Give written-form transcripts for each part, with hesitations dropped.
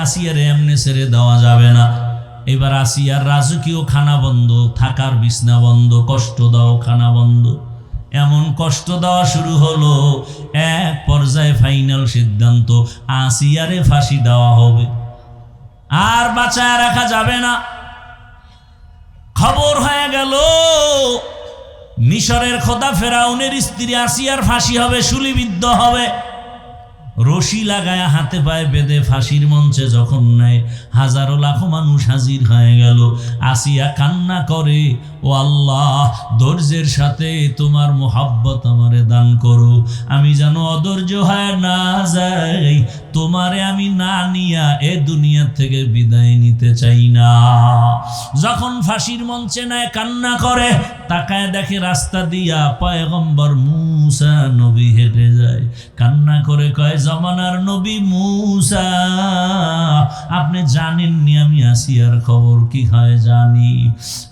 আসিয়ারে এমনি ছেড়ে দেওয়া যাবে না। এবার আসিয়ার রাজকীয় খানা বন্ধ, থাকার বিছনা বন্ধ, কষ্ট দাও খানা বন্ধ, এমন কষ্ট দেওয়া শুরু হলো। এক পর্যায়ে ফাইনাল সিদ্ধান্ত, আসিয়ারে ফাঁসি দেওয়া হবে, আর বাঁচায় রাখা যাবে না। খবর হয়ে গেল মিশরের খোদা ফেরাউনের স্ত্রী আসিয়ার ফাঁসি হবে, শুলিবিদ্ধ হবে। রশি লাগায়া হাতে পায়ে বেঁধে ফাঁসির মঞ্চে যখন নেয়, হাজারো লাখো মানুষ হাজির হয়ে গেল। আসিয়া কান্না করে, ও আল্লাহ, ধৈর্যের সাথে তোমার মোহাব্বত আমারে দান করো, আমি যেন অধৈর্য হয়ে না যাই, তোমারে আমি না নিয়া এ দুনিয়া থেকে বিদায় নিতে চাই না। যখন ফাঁসির মঞ্চে নেয় কান্না করে, তাকায় দেখে রাস্তা দিয়া পয়গম্বর মূসা নবী হেঁটে যায়। কান্না করে কয়, জামানার নবী মূসা, আপনি জানেননি আমি আসিয়ার খবর কি হয়? জানি।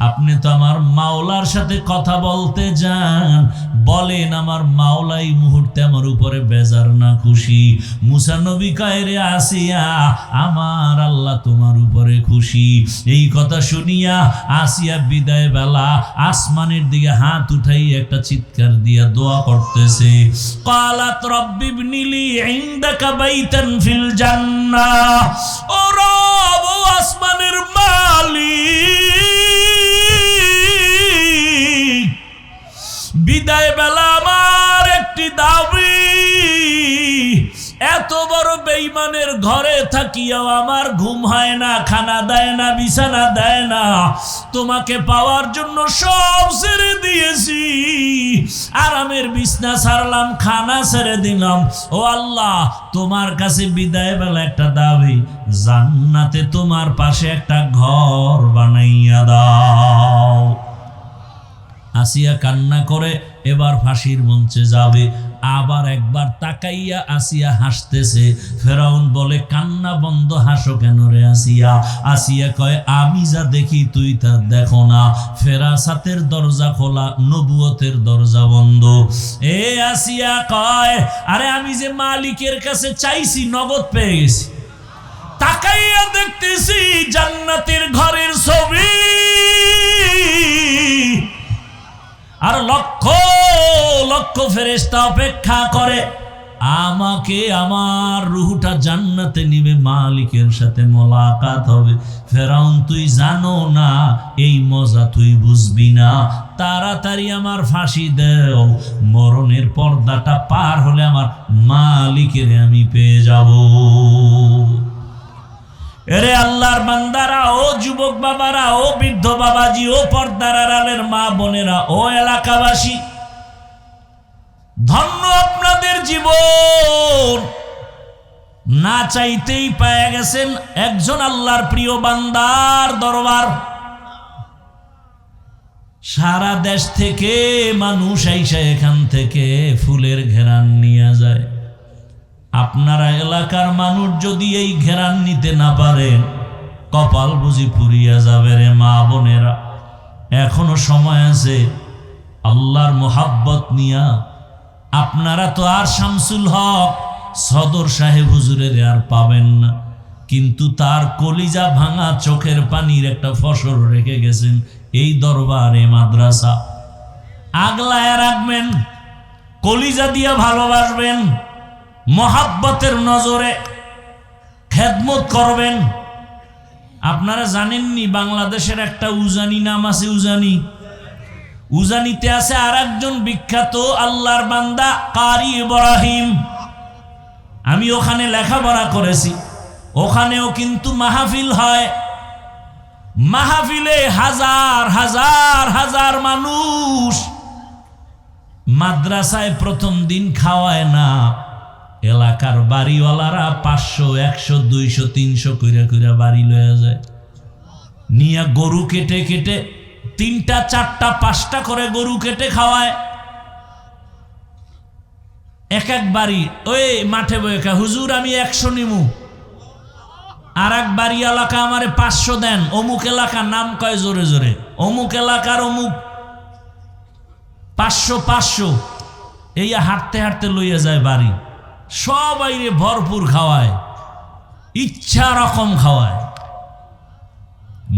আপনি তো আমার মাওলার সাথে কথা বলতে যান, বলেন আমার মাওলাই মুহূর্তে আমার উপরে বেজার না খুশি? মূসা নবী কয়, রে আসিয়া, আমার আল্লাহ তোমার উপরে খুশি। এই কথা শুনিয়া আসিয়া বিদায় বেলা আসমানের দিকে হাত উঠাই একটা চিৎকার দিয়া দোয়া করতেছে, ক্বালাত রব্বি ইবনিলি ইনদাকা বাইতান ফিল জান্নাহ। ও রব, ও আসমানের মালিক, বিদায় বেলা আমার একটি দাবি, এত বড় বেঈমানের ঘরে থাকিয়াও আমার ঘুম হয় না, খানা দেয় না, বিছানা দেয় না, তোমাকে পাওয়ার জন্য সব ছেড়ে দিয়েছি, আরামের বিছনা ছাড়লাম, খানা ছেড়ে দিলাম। ও আল্লাহ, তোমার কাছে বিদায় বেলা একটা দাবি, জান্নাতে তোমার পাশে একটা ঘর বানাইয়া দাও। আসিয়া কান্না করে এবার ফাঁসির মঞ্চে যাবে। আবার একবার তাকাইয়া আসিয়া হাসতেছে। ফেরাউন বলে, কান্না বন্ধ, হাসো কেন রে আসিয়া? আসিয়া কয়, আমি যা দেখি তুই তা দেখো না, ফেরাসাতের দরজা খোলা, নবুয়তের দরজা বন্ধ। এ আসিয়া কয়, আরে আমি যে মালিকের কাছে চাইছি নগদ পেয়ে গেছি, তাকাইয়া দেখতেছি জান্নাতের ঘরের ছবি, আর লক্ষ লক্ষ ফেরেশতা অপেক্ষা করে আমাকে, আমার রূহটা জান্নাতে নিবে, মালিকের সাথে মোলাকাত হবে। ফেরাউন, তুই জানো না, এই মজা তুই বুঝবি না, তাড়াতাড়ি আমার ফাঁসি দেও, মরণের পর্দাটা পার হলে আমার মালিকের আমি পেয়ে যাব। এরে আল্লাহর বান্দারা, ও যুবক বাবারা, ও বৃদ্ধ বাবাজি, ও পর্দার আড়ালের মা বোনেরা, ও এলাকাবাসী, ধন্য আপনাদের জীবন। না চাইতেই পেয়ে গেছেন একজন আল্লাহর প্রিয় বান্দার দরবার। সারা দেশ থেকে মানুষ আইসা এখান থেকে ফুলের ঘেরান নিয়ে যায়। আপনারা এলাকার মানুষ যদি এই ঘেরান নিতে না পারেন, কপাল বুঝি পুড়িয়া যাবে রে মা বোনেরা। এখনো সময় আছে, আল্লাহর মোহাব্বত নিয়া আপনারা তো আর শামসুল হক সদর সাহেব হুজুরের আর পাবেন না, কিন্তু তার কলিজা ভাঙা চোখের পানির একটা ফসল রেখে গেছেন এই দরবারে মাদ্রাসা। আগলায় রাখবেন, কলিজা দিয়া ভালোবাসবেন, মোহাব্বতের নজরে খেদমত করবেন। আপনারা জানেননি বাংলাদেশের একটা উজানি নাম আছে, উজানি। উজানিতে আছে আর একজন বিখ্যাত আল্লাহর বান্দা কারি ইব্রাহিম। আমি ওখানে লেখাপড়া করেছি, ওখানেও কিন্তু মাহফিল হয়। মাহফিলে হাজার হাজার হাজার মানুষ। মাদ্রাসায় প্রথম দিন খাওয়ায় না, এলাকার বাড়িওয়ালারা 500, 100, 200, 300 কইরা কইরা বাড়ি লয়ে যায়, নিয়ে গরু কেটে কেটে 3টা 4টা 5টা করে গরু কেটে খাওয়ায়। এক এক বাড়ি ওই মাঠে বইকা, হুজুর আমি 100 নিমু, আর এক বাড়ি এলাকা আমারে 500 দেন, অমুক এলাকার নাম কয় জোরে জোরে, অমুক এলাকার অমুক 500 500, এই হাঁটতে হাঁটতে লইয়া যায় বাড়ি, সবাই রে ভরপুর খাওয়ায়। ইচ্ছা রকম খাওয়ায়,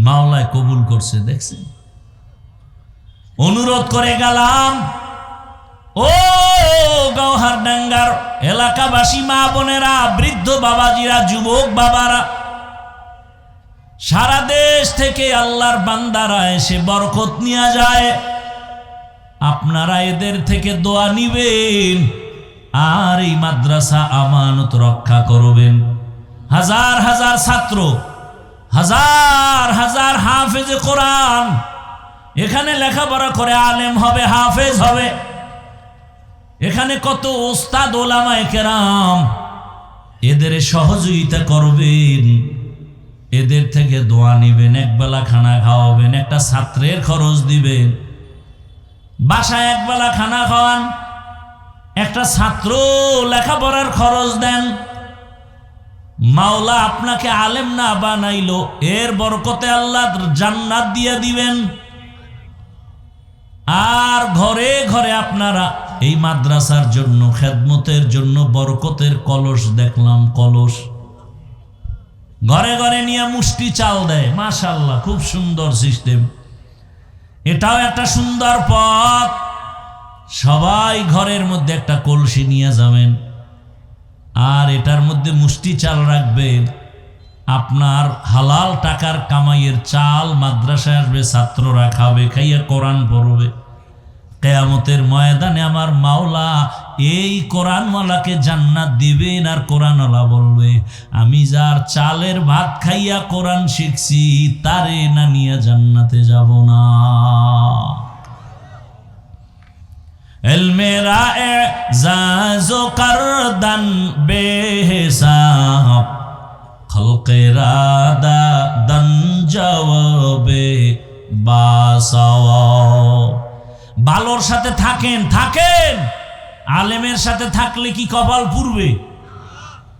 মাওলায় কবুল করছে। দেখছেন, অনুরোধ করে গেলাম, ও গৌহারডাঙ্গার এলাকাবাসী মা বোনেরা, বৃদ্ধ বাবাজিরা, যুবক বাবারা, সারা দেশ থেকে আল্লাহর বান্দারা এসে বরকত নিয়ে যায়। আপনারা এদের থেকে দোয়া নিবেন আর এই মাদ্রাসা আমানত রক্ষা করবেন। হাজার হাজার ছাত্র, হাজার হাজার হাফেজে কোরআন এখানে লেখাপড়া করে আলেম হবে, হাফেজ হবে। এখানে কত ওস্তাদ ওলামায়ে কেরাম, এদের সহযোগিতা করবেন, এদের থেকে দোয়া নিবেন, একবেলা খানা খাওয়াবেন, একটা ছাত্রের খরচ দিবেন, বাসায় একবেলা খানা খাওয়ান, একটা ছাত্র লেখাপড়ার খরচ দেন। মাওলা আপনাকে আলেম না বানাইলো, এর বরকতে আল্লাহ জান্নাত দিয়ে দিবেন। আর ঘরে ঘরে আপনারা এই মাদ্রাসার জন্য, খেদমতের জন্য বরকতের কলস দেখলাম, কলস ঘরে ঘরে নিয়ে মুষ্টি চাল দেয়। মাশাআল্লাহ, খুব সুন্দর সিস্টেম। এটাও একটা সুন্দর পথ। সবাই ঘরের মধ্যে একটা কলসি নিয়ে যাবেন, আর এটার মধ্যে মুষ্টি চাল রাখবেন। আপনার হালাল টাকার কামাইয়ের চাল মাদ্রাসায় আসবে, ছাত্ররা খাবে, খাইয়া কোরআন পড়বে। কিয়ামতের ময়দানে আমার মাওলা এই কোরআনওয়ালাকে জান্নাত দিবেন, আর কোরআনওয়ালা বলবে, আমি যার চালের ভাত খাইয়া কোরআন শিখছি তারে না নিয়ে জান্নাতে যাব না। ইলমেরা এজাজো করদান বেহিসাব, খলকেরা দান জওয়াবে বাসাওয়া। ভালোর সাথে থাকেন, থাকেন। আলেমের সাথে থাকলে কি কপাল পুরবে?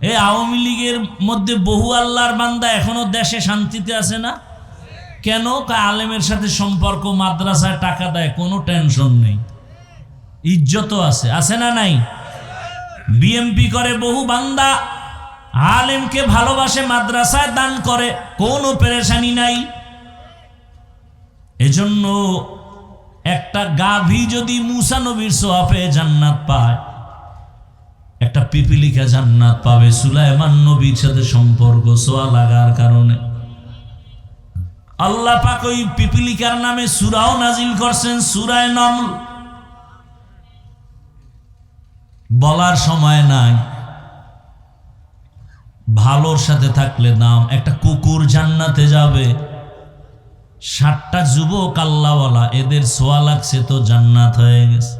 এই আওয়ামী লীগের মধ্যে বহু আল্লাহর বান্দা এখনো দেশে শান্তিতে আছে না কেন? আলেমের সাথে সম্পর্ক, মাদ্রাসায় টাকা দেয়, কোনো টেনশন নেই, ইজ্জতও আছে, আছে না নাই? বিএমপি করে বহু বান্দা, আলেমকে ভালোবাসে, মাদ্রাসায় দান করে, কোনো পেরেশানি নাই। এজন্য একটা গাভী যদি মুসা নবীর সোয়াবে জান্নাত পায়, একটা পিপিলিকা জান্নাত পাবে সুলাইমান নবীর সাথে সম্পর্ক, সোয়া লাগার কারণে। আল্লাহ পাক ওই পিপিলিকার নামে সূরাও নাজিল করছেন, সূরা নমল। বলার সময় নাই। ভালোর সাথে থাকলে দাম। একটা কুকুর জান্নাতে যাবে, 60টা যুবক আল্লাহওয়ালা, এদের সোয়া লাগছে তো জান্নাত হয়ে গেছে।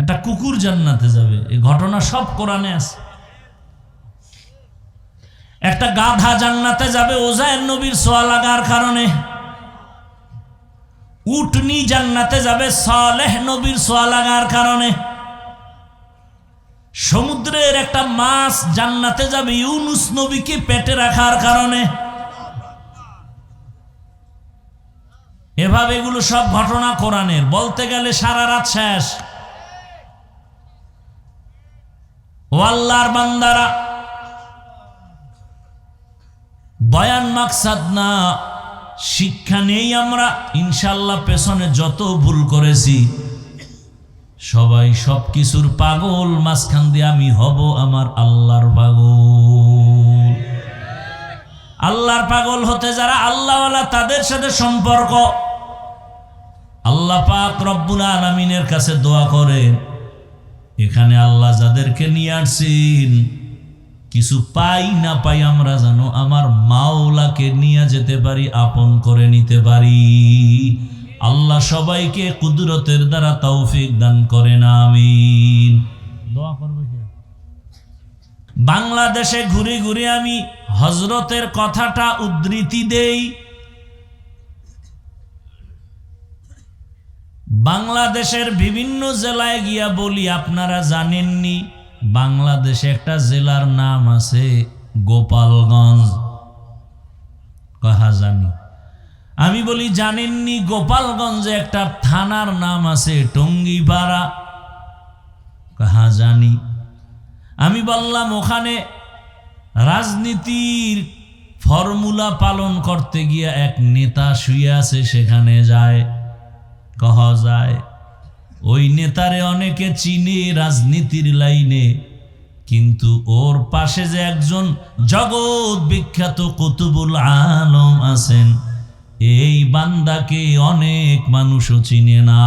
একটা কুকুর জান্নাতে যাবে, এই ঘটনা সব কোরআনে আছে। একটা গাধা জান্নাতে যাবে ওজায়ের নবীর সোয়া লাগার কারণে। উটনি জান্নাতে যাবে সালেহ নবীর সোয়া লাগার কারণে। সমুদ্রের একটা মাছ জান্নাতে যাবে ইউনুস নবীকে পেটে রাখার কারণে। এভাবে এগুলো সব ঘটনা কোরআনের, বলতে গেলে সারা রাত শেষ। ও আল্লাহর বান্দারা, বয়ান মাকসাদ না, শিক্ষা নেই আমরা। ইনশাআল্লাহ পেছনে যত ভুল করেছি সবাই সব কিছুর পাগল, মাঝখান দিয়ে আমি হব আমার আল্লাহর পাগল। আল্লাহর পাগল হতে যারা আল্লাহওয়ালা, তাদের সাথে সম্পর্ক। আল্লাহ পাক রব্বুল আলামিনের কাছে দোয়া করেন, এখানে আল্লাহ যাদেরকে নিয়ে আসছেন, কিছু পাই না পাই আমরা জানো আমার মাওলাকে নিয়ে যেতে পারি, আপন করে নিতে পারি। আল্লাহ সবাইকে কুদরতের দ্বারা তৌফিক দান করেন, আমিন। দোয়া করবে কে? বাংলাদেশে ঘুরে ঘুরে আমি হযরতের কথাটা উদ্ধৃতি দেই। বাংলাদেশের বিভিন্ন জেলায় গিয়া বলি, আপনারা জানেননি বাংলাদেশে একটা জেলার নাম আছে গোপালগঞ্জ? কহা জানি। আমি বলি জানেননি গোপালগঞ্জে একটা থানার নাম আছে টঙ্গিপাড়া? কহা জানি। আমি বললাম ওখানে রাজনীতির ফর্মুলা পালন করতে গিয়া এক নেতা শুয়ে আছে, সেখানে যায়, কহা যায় ওই নেতারে অনেকে চিনে রাজনীতির লাইনে, কিন্তু ওর পাশে যে একজন জগৎ বিখ্যাত কুতুবুল আলম আছেন, এই বান্দাকে অনেক মানুষও চিনে না।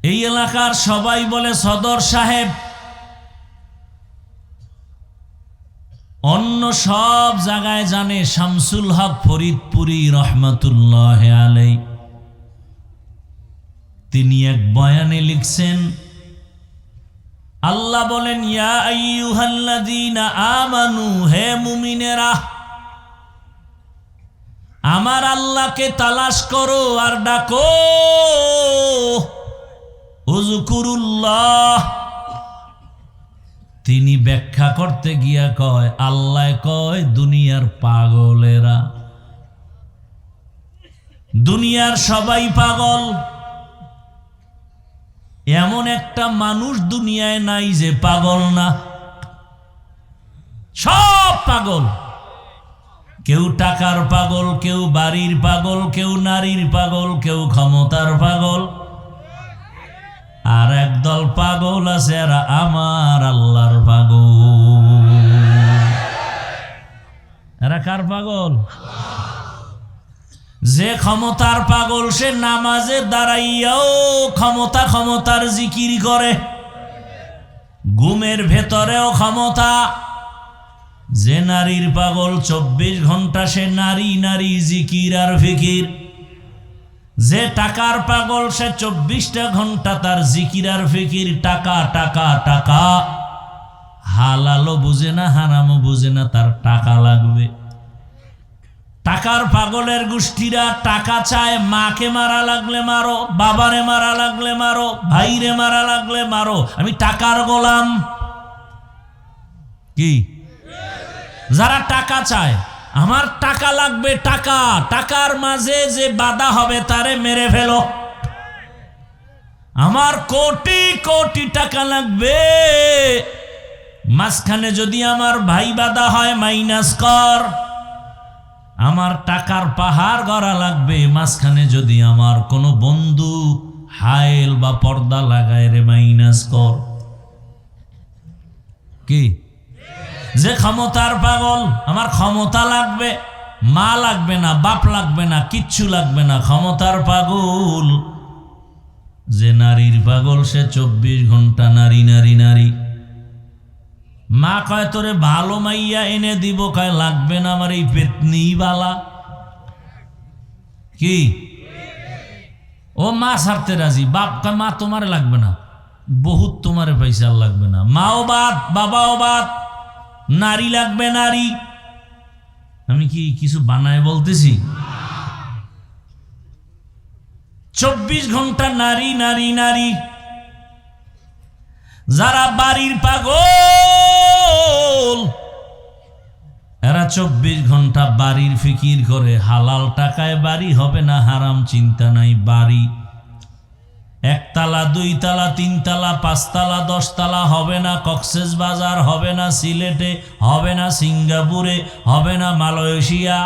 এই এলাকার সবাই বলে সদর সাহেব, অন্য সব জায়গায় জানে শামসুল হক ফরিদপুরি রহমাতুল্লাহ আলাই। তিনি এক বয়ানে লিখছেন, আল্লাহ বলেন ইয়া আইয়ুহাল্লাযীনা আমানু, হে মুমিনেরা আমার আল্লাহকে তালাশ করো আর ডাকো, উযকুরুল্লাহ। তিনি ব্যাখ্যা করতে গিয়া কয়, আল্লাহ কয় দুনিয়ার পাগলেরা, দুনিয়ার সবাই পাগল, এমন একটা মানুষ দুনিয়ায় নাই যে পাগল না, সব পাগল। কেউ টাকার পাগল, কেউ বাড়ির পাগল, কেউ নারীর পাগল, কেউ ক্ষমতার পাগল, আর একদল পাগল আছে এরা আমার আল্লাহর পাগল। এরা কার পাগল? যে ক্ষমতার পাগল সে নামাজে দাঁড়াইয়াও ক্ষমতার জিকির করে, ঘুমের ভেতরেও ক্ষমতা। যে নারীর পাগল 24 ঘন্টা সে নারী জিকির আর ফিকির। যে টাকার পাগল সে 24টা ঘন্টা তার জিকির আর ফিকির, টাকা টাকা টাকা, হালালও বুঝে না হারামও বুঝে না, তার টাকা লাগবে। টাকার পাগলের গোষ্ঠীরা টাকা চায়, মাকে মারা লাগলে মারো, বাবারে মারা লাগলে মারো, ভাইরে মারা লাগলে মারো, আমি টাকার গোলাম। কি যারা টাকা চায়, আমার টাকা লাগবে, টাকা, টাকার মাঝে যে বাধা হবে তারে মেরে ফেলো। আমার কোটি কোটি টাকা লাগবে, মাঝখানে যদি আমার ভাই বাধা হয় মাইনাস কর। আমার টাকার পাহাড় গড়া লাগবে, মাঝখানে যদি আমার কোনো বন্ধু হাইল বা পর্দা লাগায় রে মাইনাস কর। কি যে ক্ষমতার পাগল, আমার ক্ষমতা লাগবে, মা লাগবে না, বাপ লাগবে না, কিচ্ছু লাগবে না, ক্ষমতার পাগল। যে নারীর পাগল সে 24 ঘন্টা নারী নারী নারী। মা কয় তোরে ভালো মাইয়া এনে দিব, কয় লাগবে না, আমার এই পেতনি বালা। কি ও মা ছাড়তে রাজি, বাপ কয় মা তোমারে লাগবে না, বহুত তোমারে পয়সা লাগবে না, মাও বাদ বাবাও বাদ, নারী লাগবে নারী। আমি কি কিছু বানায় বলতেছি? 24 ঘন্টা নারী নারী নারী। যারা বাড়ির পাগল এরা 24 ঘন্টা বাড়ির ফিকির করে, হালাল টাকায় বাড়ি হবে না, হারাম চিন্তা নাই বাড়ি। 1 তালা 2 তালা 3 তালা 5 তালা 10 তালা হবে না কক্সেস বাজার, হবে না সিলেটে, হবে না সিঙ্গাপুরে, হবে না মালয়েশিয়া।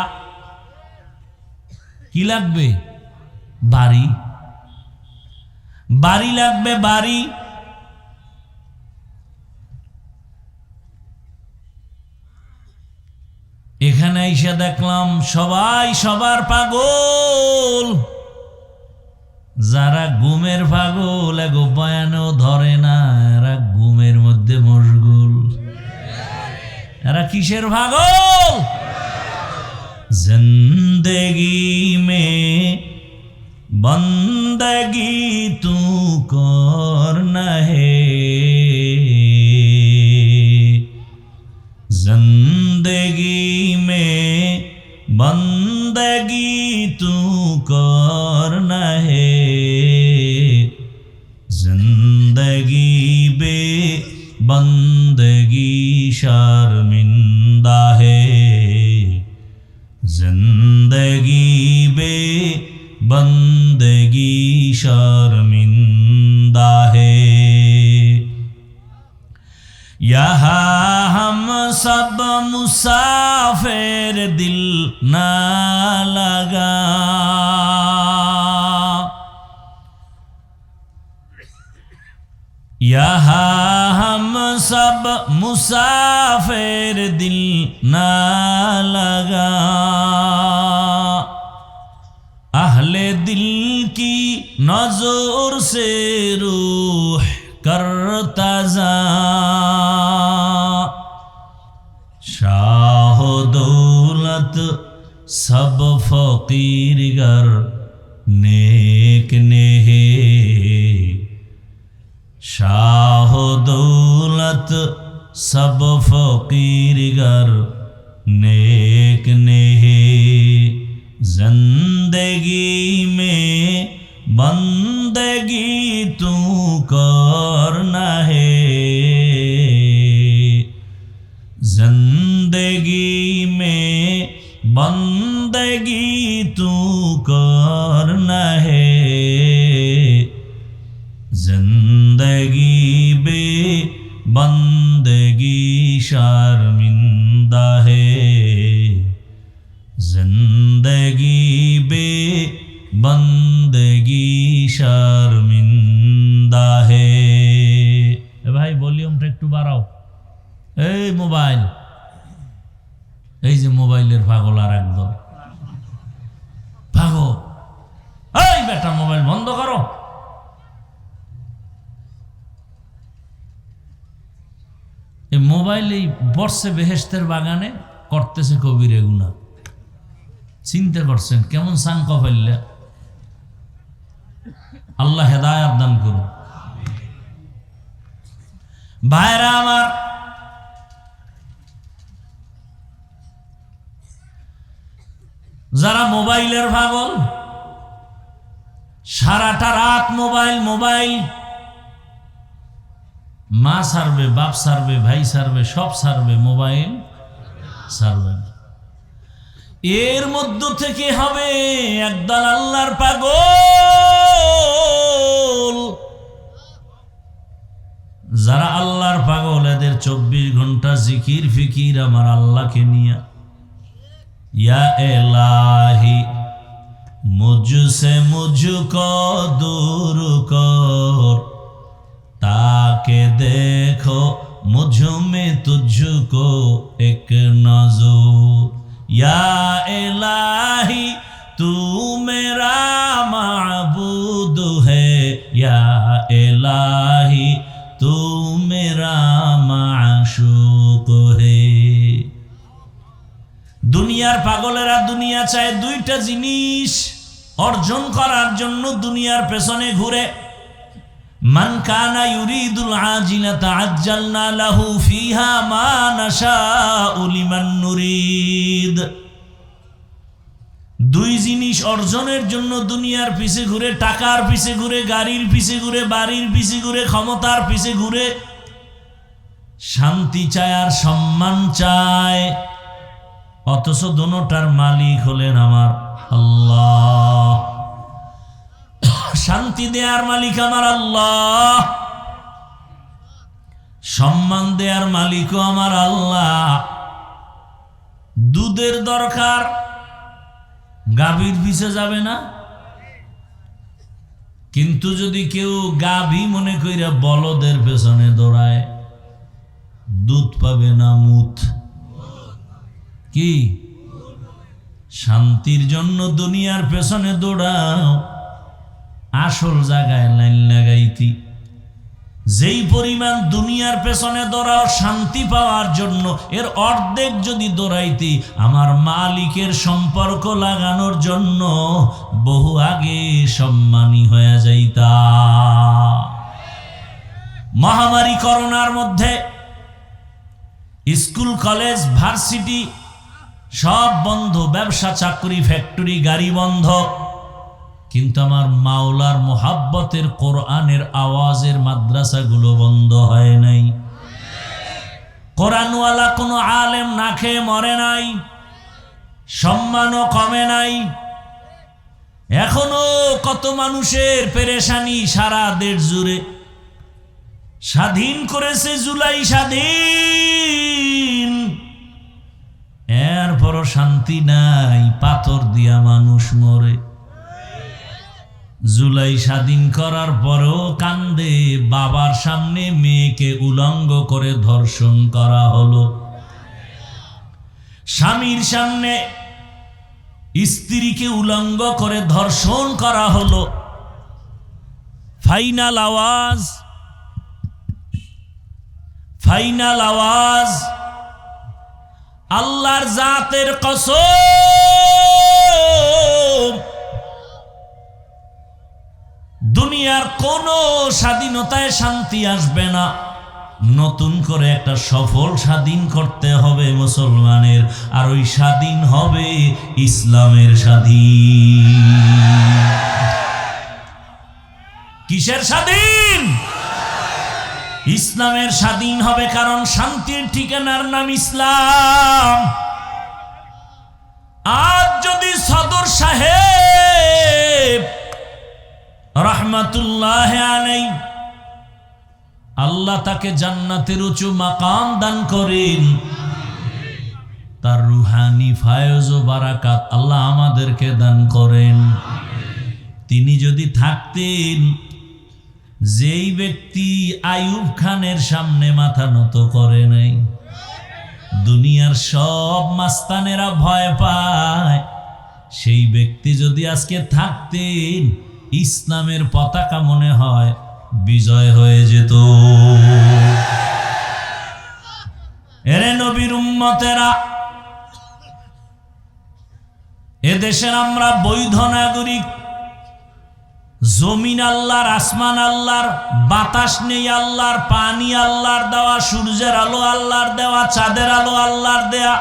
কি লাগবে? বাড়ি, বাড়ি লাগবে বাড়ি। এখানে এসে দেখলাম সবাই সবার পাগল। যারা ঘুমের পাগল এগো বয়ানও ধরে না, এরা ঘুমের মধ্যে মশগুল। এরা কিসের পাগল? জিন্দেগি মে বন্দগি তু করনা হে, जिंदगी में बंदगी तू करना है, जिंदगी बे बंदगी शर्मिंदा है, जिंदगी बे बंदगी शर्मिंदा है। यहाँ हम सब मुसाफिर दिल ना लगा, यहाँ हम सब मुसाफिर दिल ना लगा, अहले दिल की नजर से रूह करता जा, शाह दौलत सब फकीर गर नेक नेहे, शाह दौलत सब फकीर गर नेक नेहे, जिंदगी में बंदगी तू करना है, जिंदगी में बंदगी तू करना है, जिंदगी बे बंदगी शर्मिंदा है, जिंदगी बे बंदगी शर्मिंदा है। भाई ভলিউমটা একটু বাড়াও। এই মোবাইল, এই যে মোবাইলের পাগল আর একদল পাগল, এই বেটা মোবাইল বন্ধ করো। এই মোবাইল এই বর্ষে বেহেশতের বাগানে করতেছে কবিরে গুনাহ। চিন্তা করছেন কেমন সান কফাইল্লা? আল্লাহ হেদায়েত দান করুন। ভাইরা আমার, যারা মোবাইলের পাগল, সারাটা রাত মোবাইল মোবাইল, মা সারবে, বাপ সারবে, ভাই সারবে, সব সারবে, মোবাইল সারবে না। এর মধ্য থেকে হবে একদল আল্লাহর পাগল। যারা আল্লাহর পাগল, এদের 24 ঘন্টা জিকির ফিকির আমার আল্লাহকে নিয়া। ইয়া ইলাহি মুঝসে মুঝকো দূর কর, ताके देखो मुझ में तुझको एक नजर, या इलाही तू मेरा माबूद है, या इलाही तू मेरा माशूक है। দুনিয়ার পাগলেরা দুনিয়া চায়, দুইটা জিনিস অর্জন করার জন্য দুনিয়ার পেছনে ঘুরে। মান কানা ইউরিদুল আজিলাতা আজ্জালনা লাহু ফিহা মা নাশাউ লিমান নুরিদ। দুই জিনিস অর্জনের জন্য দুনিয়ার পিছে ঘুরে, টাকার পিছে ঘুরে, গাড়ির পিছে ঘুরে, বাড়ির পিছে ঘুরে, ক্ষমতার পিছে ঘুরে। শান্তি চায় আর সম্মান চায়, অথচ দোনোটার মালিক হলেন আমার আল্লাহ। শান্তি দেয়ার মালিক আমার আল্লাহ, সম্মান দেয়ার মালিকও আমার আল্লাহ। দুধের দরকার, গাভীর পিছে যাবে না। কিন্তু যদি কেউ গাভী মনে কইরা বলদের পেছনে দৌড়ায়, দুধ পাবে না, মুত। কি শান্তির জন্য দুনিয়ার পেছনে দৌড়াও, আসল জায়গায় লাইন লাগাইতি। যেই পরিমাণ দুনিয়ার পেছনে দৌড়াও শান্তি পাওয়ার জন্য, এর অর্ধেক যদি দৌড়াইতি আমার মালিকের সম্পর্ক লাগানোর জন্য, বহু আগে সম্মানী হয়ে যাইতা। মহামারী করোনার মধ্যে স্কুল কলেজ ভার্সিটি সব বন্ধ, ব্যবসা চাকরি ফ্যাক্টরি গাড়ি বন্ধ, কিন্তু আমার মাওলার মোহাব্বতের কোরআনের আওয়াজের মাদ্রাসাগুলো বন্ধ হয় নাই। কোরআনওয়ালা কোনো আলেম না খেয়ে মরে নাই, সম্মানও কমে নাই। এখনো কত মানুষের পেরেশানি সারা দেশ জুড়ে। স্বাধীন করেছে জুলাই, স্বাধীন, এরপরও শান্তি নাই, পাথর দিয়া মানুষ মরে। জুলাই স্বাধীন করার পরেও কান্দে, বাবার সামনে মেয়েকে উলঙ্গ করে ধর্ষণ করা হলো, স্বামীর সামনে স্ত্রীকে উলঙ্গ করে ধর্ষণ করা হলো। ফাইনাল আওয়াজ, ফাইনাল আওয়াজ, আল্লাহর জাতের কসম, দুনিয়ার কোন স্বাধীনতায় শান্তি আসবে না, নতুন করে একটা সফল স্বাধীন করতে হবে মুসলমানের, আর ওই স্বাধীন হবে ইসলামের স্বাধীন। কিসের স্বাধীন? ইসলামের স্বাধীন হবে, কারণ শান্তির ঠিকানার নাম ইসলাম। আজ যদি সদর সাহেব রাহমাতুল্লাহ আলাইহি, আল্লাহ তাকে জান্নাতের উঁচু মাকাম দান করেন, তার রুহানি ফায়জ ও বারাকাত আল্লাহ আমাদেরকে দান করেন। তিনি যদি থাকতেন, যেই ব্যক্তি আইয়ুব খানের সামনে মাথা নত করে নাই, দুনিয়ার সব মাস্তানেরা ভয় পায়, সেই ব্যক্তি যদি আজকে থাকতেন, ইসলামের পতাকা মনে হয় বিজয় হয়ে যেত। এরে নবীর উম্মতেরা, এদেশের আমরা বৈধ নাগরিক। জমিন আল্লাহর, আসমান আল্লাহর, বাতাস নেই আল্লাহর, পানি আল্লাহর দেওয়া, সূর্যের আলো আল্লাহর দেওয়া, চাঁদের আলো আল্লাহর দেয়া।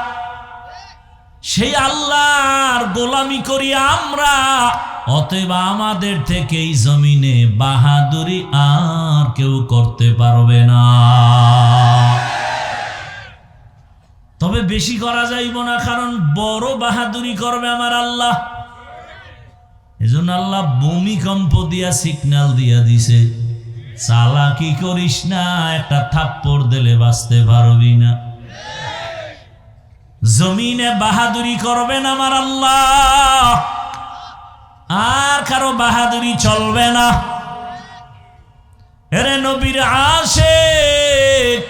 সেই আল্লাহর গোলামি করি আমরা, অতএব আমাদের থেকে এই জমিনে বাহাদুরি আর কেউ করতে পারবে না। তবে বেশি করা যাইব না, কারণ বড় বাহাদুরি করবে আমার আল্লাহ। এজন্য আল্লাহ ভূমিকম্প দিয়া সিগন্যাল দিয়া দিছে, চালাকি করিস না, একটা থাপ্পড় দিলে বাঁচতে পারবি না। জমিনে বাহাদুরি করবেন আমার আল্লাহ, আর কারো বাহাদুরি চলবে না। এরে নবীর আশিক,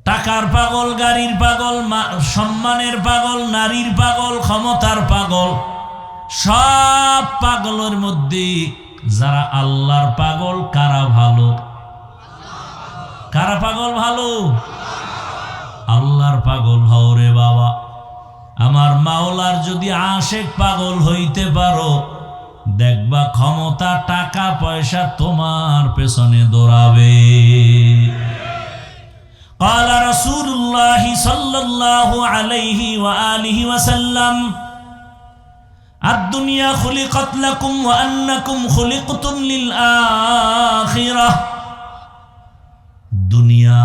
টাকার পাগল, গাড়ির পাগল, সম্মানের পাগল, নারীর পাগল, ক্ষমতার পাগল, সব পাগলের মধ্যে যারা আল্লাহর পাগল, কারা ভালো? কারা পাগল ভালো? আল্লাহর পাগল হও রে বাবা। আমার মাওলার যদি আশিক পাগল হইতে পারো, দেখবা ক্ষমতা, টাকা পয়সা তোমার পেছনে দৌড়াবে। قال رسول الله صلى الله عليه وآله وسلم الدنيا خلقت لكم وأنكم خلقتم للآخرة। দুনিয়া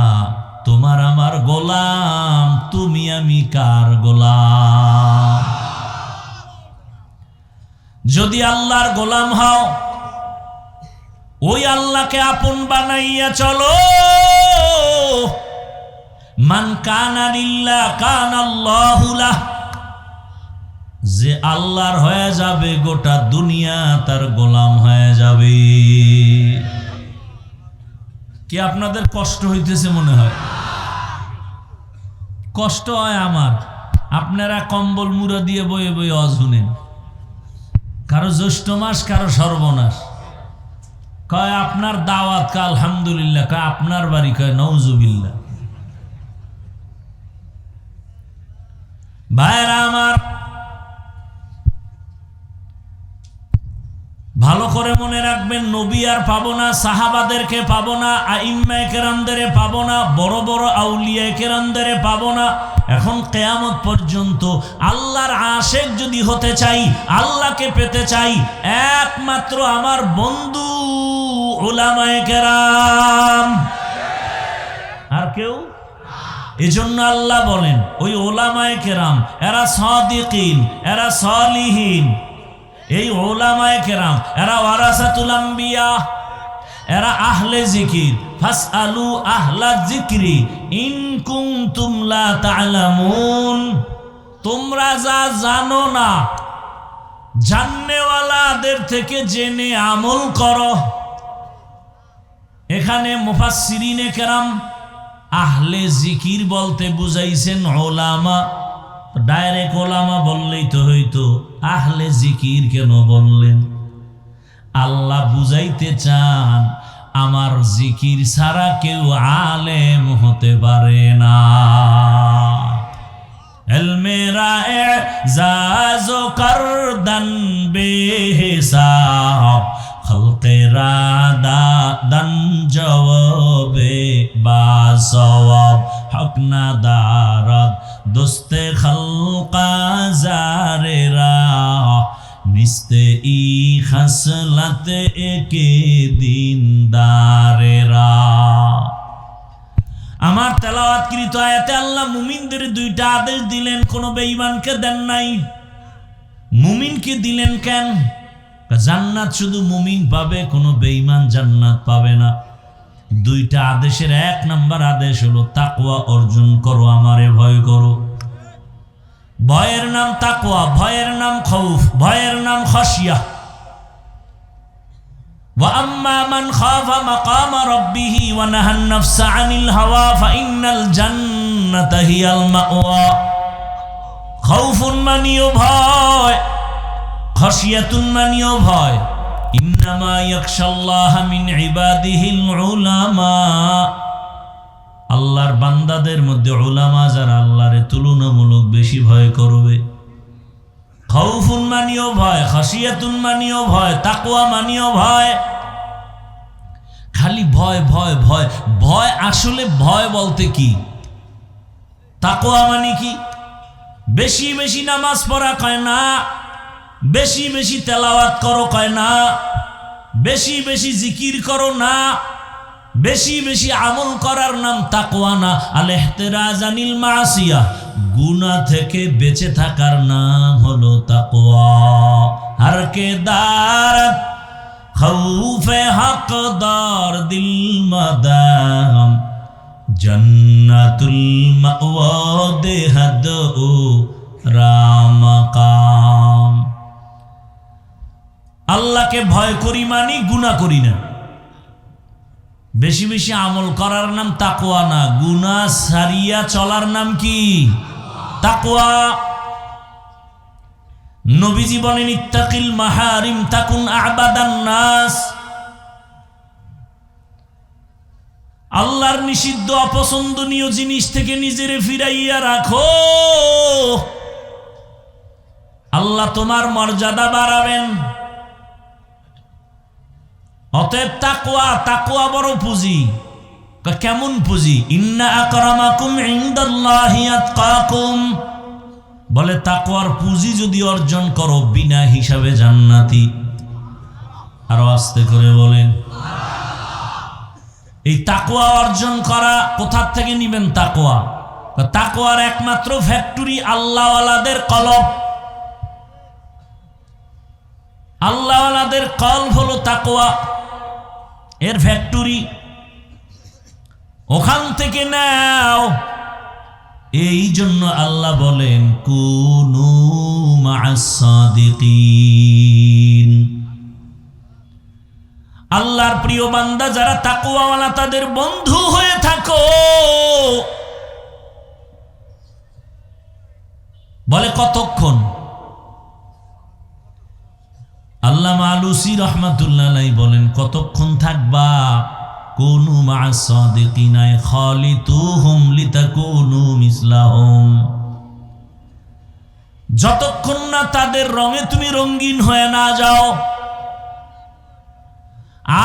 তোমার আমার গোলাম, তুমি আমি কার গোলাম? যদি আল্লাহর গোলাম হও, ওই আল্লাহকে আপন বানাইয়া চলো। মান কানা লিল্লাহ কানাল্লাহু লাহ। যে আল্লাহর হয়ে যাবে, গোটা দুনিয়া তার গোলাম হয়ে যাবে। কি আপনাদের কষ্ট হইতেছে মনে হয়? কষ্ট হয় আমার। আপনারা কম্বল মুড়া দিয়ে বয়ে বয়ে ওয়াজ শুনেন, কারো জ্যৈষ্ঠ মাস, কারো সর্বনাশ। কয় আপনার দাওয়াত, কা আলহামদুলিল্লাহ। কয় আপনার বাড়ি, কয় নওজুবিল্লাহ। ভাইরা আমার, ভালো করে মনে রাখবেন, নবী আর পাবো না, সাহাবাদেরকে পাবো না, আইম্মায়ে কেরামদের পাবো না, বড় বড় আউলিয়ায়ে কেরামদের পাবো না। এখন কিয়ামত পর্যন্ত আল্লাহর আশিক যদি হতে চাই, আল্লাহকে পেতে চাই, একমাত্র আমার বন্ধু উলামায়ে কেরাম, আর কেউ। এজন্য আল্লাহ বলেন, ওই উলামায়ে কেরাম, এরা সাদিকিন, এরা সালিহিন। এই উলামায়ে কেরাম এরা ওয়ারাসাতুল আম্বিয়া, এরা আহলে জিকির। ফাসআলু আহলা যিকরি ইন কুনতুম লা তা'লামুন। তোমরা যা জানো না জাননেওয়ালাদের থেকে জেনে আমল করো। এখানে মুফাসসিরিনে কেরাম আহলে জিকির বলতে বুঝাইছেন ওলামা। ডাইরেক্ট ওলামা বললেই তো হইতো, আহলে জিকির কেন বললেন? আল্লাহ বুঝাইতে চান আমার জিকির ছাড়া কেউ আলেম হতে পারে না। এলমেরা এজাজো করদন বেহিসাব খলকেরা দাদন জওয়াবে বাসওয়াব হক না দারদ দোস্তে খলকা জারেরা নিস্তে ই খসলত একে দিনদারেরা। আমার তেলাওয়াতকৃত আয়াতে আল্লাহ মুমিনদের দুইটা আদেশ দিলেন, কোনো বেঈমানকে দেন নাই। মুমিনকে দিলেন কেন? জান্নাত শুধু মুমিন পাবে, কোনো বেঈমান জান্নাত পাবে না। দুইটা আদেশের এক নাম্বার আদেশ হলো তাকওয়া অর্জন করো, আমারে ভয় করো। ভয়ের নাম তাকওয়া, ভয়ের নাম খৌফ, ভয়ের নাম খাশিয়া। ওয়া আম্মা মান খাফা মাকামা রাব্বিহি ওয়া নাহান নাফসা আনিল হাওয়া ফাইন্নাল জান্নাতা হিয়াল মাওয়া। খাউফুন মানিও ভয়, খাশিয়াতুন মানিও ভয়। ইন্নামা ইয়াখশাল্লাহা মিন ইবাদিহিল উলামা। আল্লাহর বান্দাদের মধ্যে উলামা যারা আল্লাহরে তুলনামূলক বেশি ভয় করবে। খাউফুন মানিও ভয়, খাশিয়াতুন মানিও ভয়, তাকওয়া মানিও ভয়। খালি ভয় ভয় ভয় ভয়, আসলে ভয় বলতে কি? তাকওয়া মানে কি? বেশি বেশি নামাজ পড়া কয় না, বেশি বেশি তেলাওয়াত করো কয় না, বেশি বেশি জিকির করো না, বেশি বেশি আমল করার নাম তাকওয়া না। আল ইহতিরাজ আনিল মাসিয়া, গুনাহ থেকে বেঁচে থাকার নাম হলো তাকওয়া। হর কে দারত খৌফে হকদার দিল মাদাম জান্নাতুল মাওয়া দেহদ ও রামাকাম। আল্লাহকে ভয় করি মানি গুনাহ করি না। বেশি বেশি আমল করার নাম তাকওয়া না, গুনাহ সারিয়া চলার নাম কি? তাকওয়া। নবীজি বলেন ইত্তাকিল মাহারিম তাকুন আবাদান নাস। আল্লাহর নিষিদ্ধ অপছন্দনীয় জিনিস থেকে নিজেরে ফিরাইয়া রাখো, আল্লাহ তোমার মর্যাদা বাড়াবেন। অতএব তাকওয়া, তাকওয়া বড় পুঁজি। কেমন পুঁজি? ইন্না আকরামাকুম ইনদাল্লাহি আতকাকুম। বলে তাকওয়ার পুঁজি যদি অর্জন করো বিনা হিসাবে জান্নাতি। আরো আস্তে করে বলেন। এই তাকওয়া অর্জন করা কোথা থেকে নিবেন? তাকওয়া, তাকওয়ার একমাত্র ফ্যাক্টরি আল্লাহওয়ালাদের কলব। আল্লাহওয়ালাদের কলব হলো তাকওয়া, এর ফ্যাক্টরি। ওখান থেকে নাও। এই জন্য আল্লাহ বলেন কুনু মা'আস সাদিকিন। আল্লাহর প্রিয় বান্দা যারা তাকওয়াওয়ালা তাদের বন্ধু হয়ে থাকো। বলে কতক্ষণ? আল্লামা আলুসি রাহমাতুল্লাহ আলাইহি বলেন কতক্ষণ থাকবা? কুনু মা'আস সাদিকিনা খালিতুহুম লিতাকুনু মিসলাহুম। যতক্ষণ না তাদের রঙে তুমি রঙিন হয়ে না যাও।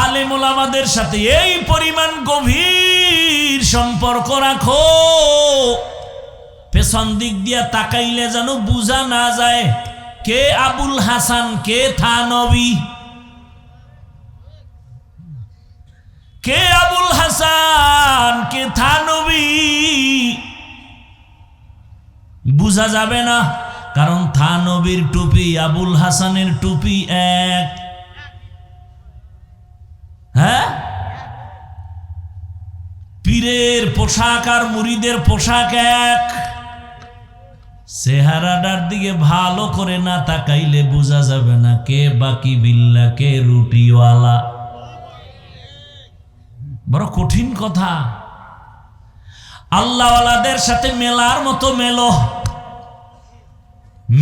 আলেম ওলামাদের সাথে এই পরিমাণ গভীর সম্পর্ক রাখো, পেছন দিক দিয়া তাকাইলে যেন বুঝা না যায় কে আবুল হাসান, কে থানবী। কে আবুল হাসান, কে থানবী বুঝা যাবে না। কারণ থানবীর টুপি আবুল হাসানের টুপি এক। হ্যাঁ, পীরের পোশাক আর মুরিদের পোশাক এক। চেহারাটার দিকে ভালো করে না তাকাইলে বোঝা যাবে না কে বাকি বিল্লা কে রুটিওয়ালা। বড় কঠিন কথা। আল্লাহওয়ালাদের সাথে মেলার মতো মেলো,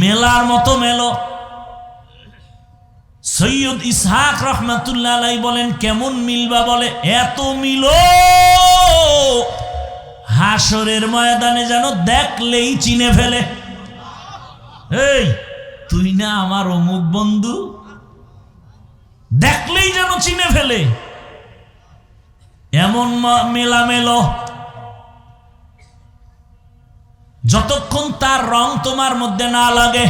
মেলার মতো মেলো। সৈয়দ ইসহাক রহমাতুল্লাহ আলাইহি বলেন কেমন মিলবা, বলে এত মিলো হাসরের ময়দানে যেন দেখলেই চিনে ফেলে। এই তুই না আমার অমুক বন্ধু, দেখলেই যেন চিনে ফেলে, এমন মেলা মেলো। যতক্ষণ তার রং তোমার মধ্যে না লাগে,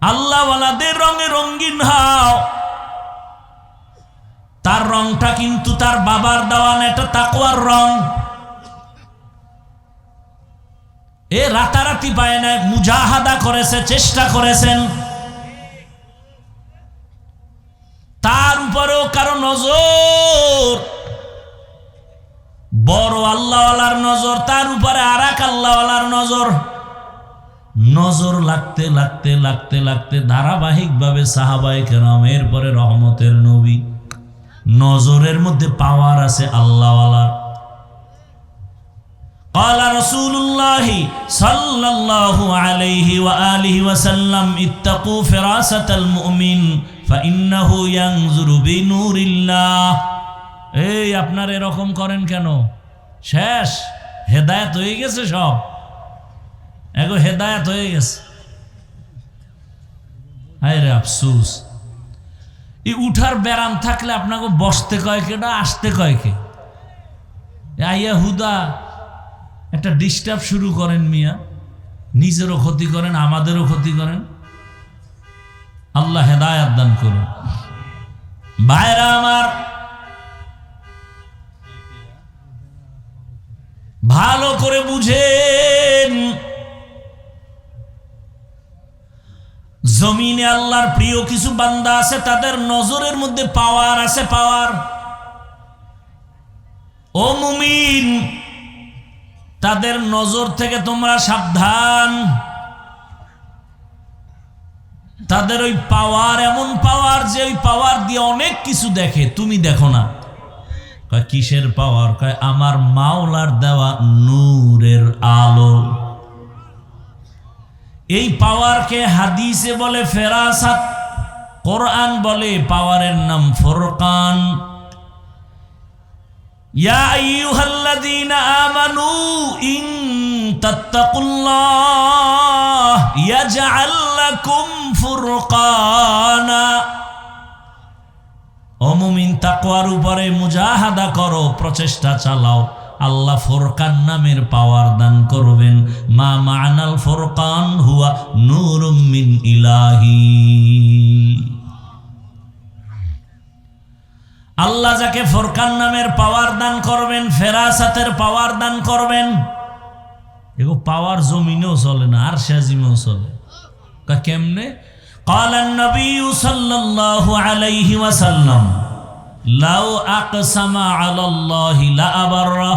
আল্লাহওয়ালাদের রঙে রঙিন হও। তার রংটা কিন্তু তার বাবার দেওয়া না, এটা তাকওয়ার রং। এ রাতারাতি পায় না, মুজাহাদা করেছে, চেষ্টা করেছেন। তার উপরেও কারো নজর, বড় আল্লাহওয়ালার নজর, তার উপরে আর এক আল্লাহওয়ালার নজর। নজর লাগতে লাগতে লাগতে লাগতে ধারাবাহিকভাবে সাহাবায়ে কেরাম, এরপরে রহমতের নবী, নজরের মধ্যে পাওয়ার আছে আল্লাহওয়ালার। قال رسول الله صلى الله عليه وآله وسلم اتقوا فراسة المؤمن فإنه ينظر بنور الله। এই আপনারা এরকম করেন কেন? শেষ হেদায়েত হয়ে গেছে, সব এগো হেদায়েত হয়ে গেছে। হায় রে আফসোস, এই উঠার ব্যারাম থাকলে আপনাকে বসতে কয় কেডা, আসতে কয় কে? আইয়া হুদা একটা ডিস্টার্ব শুরু করেন মিয়া, নিজেরও ক্ষতি করেন, আমাদেরও ক্ষতি করেন। আল্লাহ হেদায়েত দান করুন। ভাইরা আমার, ভালো করে বুঝেন, জমিনে আল্লাহর প্রিয় কিছু বান্দা আছে, তাদের নজরের মধ্যে পাওয়ার আছে, পাওয়ার। ও মুমিন, তাদের নজর থেকে তোমরা সাবধান। তাদের ওই পাওয়ার এমন পাওয়ার যে ওই পাওয়ার দিয়ে অনেক কিছু দেখে, তুমি দেখো না। কয় কিসের পাওয়ার? কয় আমার মাওলার দেওয়া নূরের আলো। এই পাওয়ারকে হাদিসে বলে ফেরাসাত, কোরআন বলে পাওয়ারের নাম ফুরকান। ইয়া আইয়ুহাল্লাযীনা আমানু ইন তাত্তাকুল্লাহ ইয়াজআল লাকুম ফুরকানা। ও মুমিন, তাকওয়ার উপরে মুজাহাদা করো, প্রচেষ্টা চালাও, আল্লাহ ফুরকান নামের পাওয়ার দান করবেন। মা মা'নাল ফুরকান হুয়া নূরুম মিন ইলাহি। আল্লাহ যাকে ফুরকান নামের পাওয়ার দান করবেন, ফেরাসাতের পাওয়ার দান করবেন, এগো পাওয়ার জমিনেও চলে না, আর আরশে চলে। কেমনে? قال النبي صلى الله عليه وسلم لو اقسم على الله لأبره।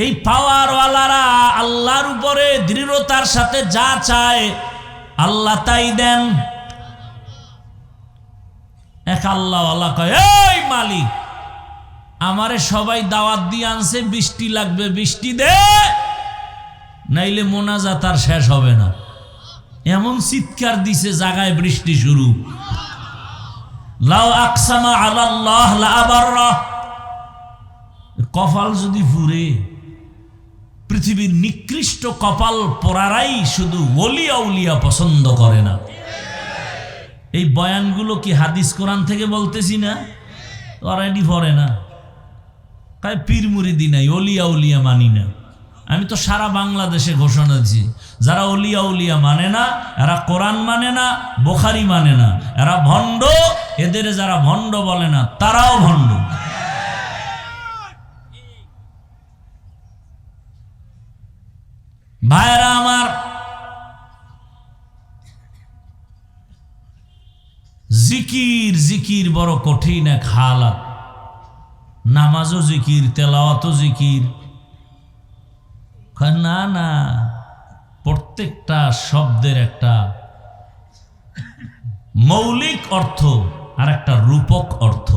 এই পাওয়ারওয়ালারা আল্লাহর উপরে দৃঢ়তার সাথে যা চায় আল্লাহ তাই দেন। এক আল্লাহওয়ালা কয়, এই মালিক, আমারে সবাই দাওয়াত দিয়ে আনছে, বৃষ্টি লাগবে, বৃষ্টি দে, নাইলে মোনাজাত আর শেষ হবে না। এমন চিৎকার দিছে, জাগায় বৃষ্টি শুরু। লাউ আকসামা আলাল্লাহ লাআবাররা। কপাল যদি পুরে, পৃথিবীর নিকৃষ্ট কপাল পোড়ারাই শুধু ওলিয়া উলিয়া পছন্দ করে না। এই বয়ানগুলো কি হাদিস কোরআন থেকে বলতেছি না? অলরেডি পড়ে না, তাই পীর মুরিদি নাই, ওলিয়া উলিয়া মানি না। আমি তো সারা বাংলাদেশে ঘোষণা দিছি, যারা ওলিয়া উলিয়া মানে না, এরা কোরআন মানে না, বুখারী মানে না, এরা ভণ্ড। এদের যারা ভণ্ড বলে না, তারাও ভণ্ড। ভাইরা আমার, জিকির জিকির বড় কঠিন এক হালাত। নামাজও জিকির, তেলাওয়াতও জিকির। না না, প্রত্যেকটা শব্দের একটা মৌলিক অর্থ আর একটা রূপক অর্থ,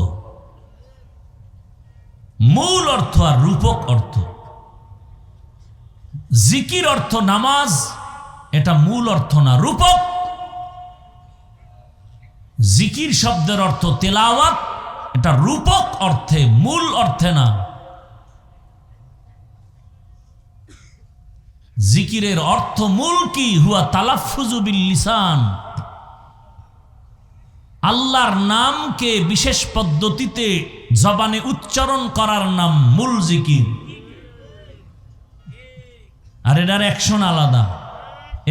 মূল অর্থ আর রূপক অর্থ। জিকির অর্থ নামাজ, এটা মূল অর্থ না, রূপক। জিকির শব্দের অর্থ তেলাওয়াত, এটা রূপক অর্থে, মূল অর্থে না। জিকিরের অর্থ মূল কি? হুয়া তালাফফুযু বিল লিসান, আল্লাহর নামকে বিশেষ পদ্ধতিতে জবানে উচ্চারণ করার নাম মূল জিকির। আর এটার অ্যাকশন আলাদা।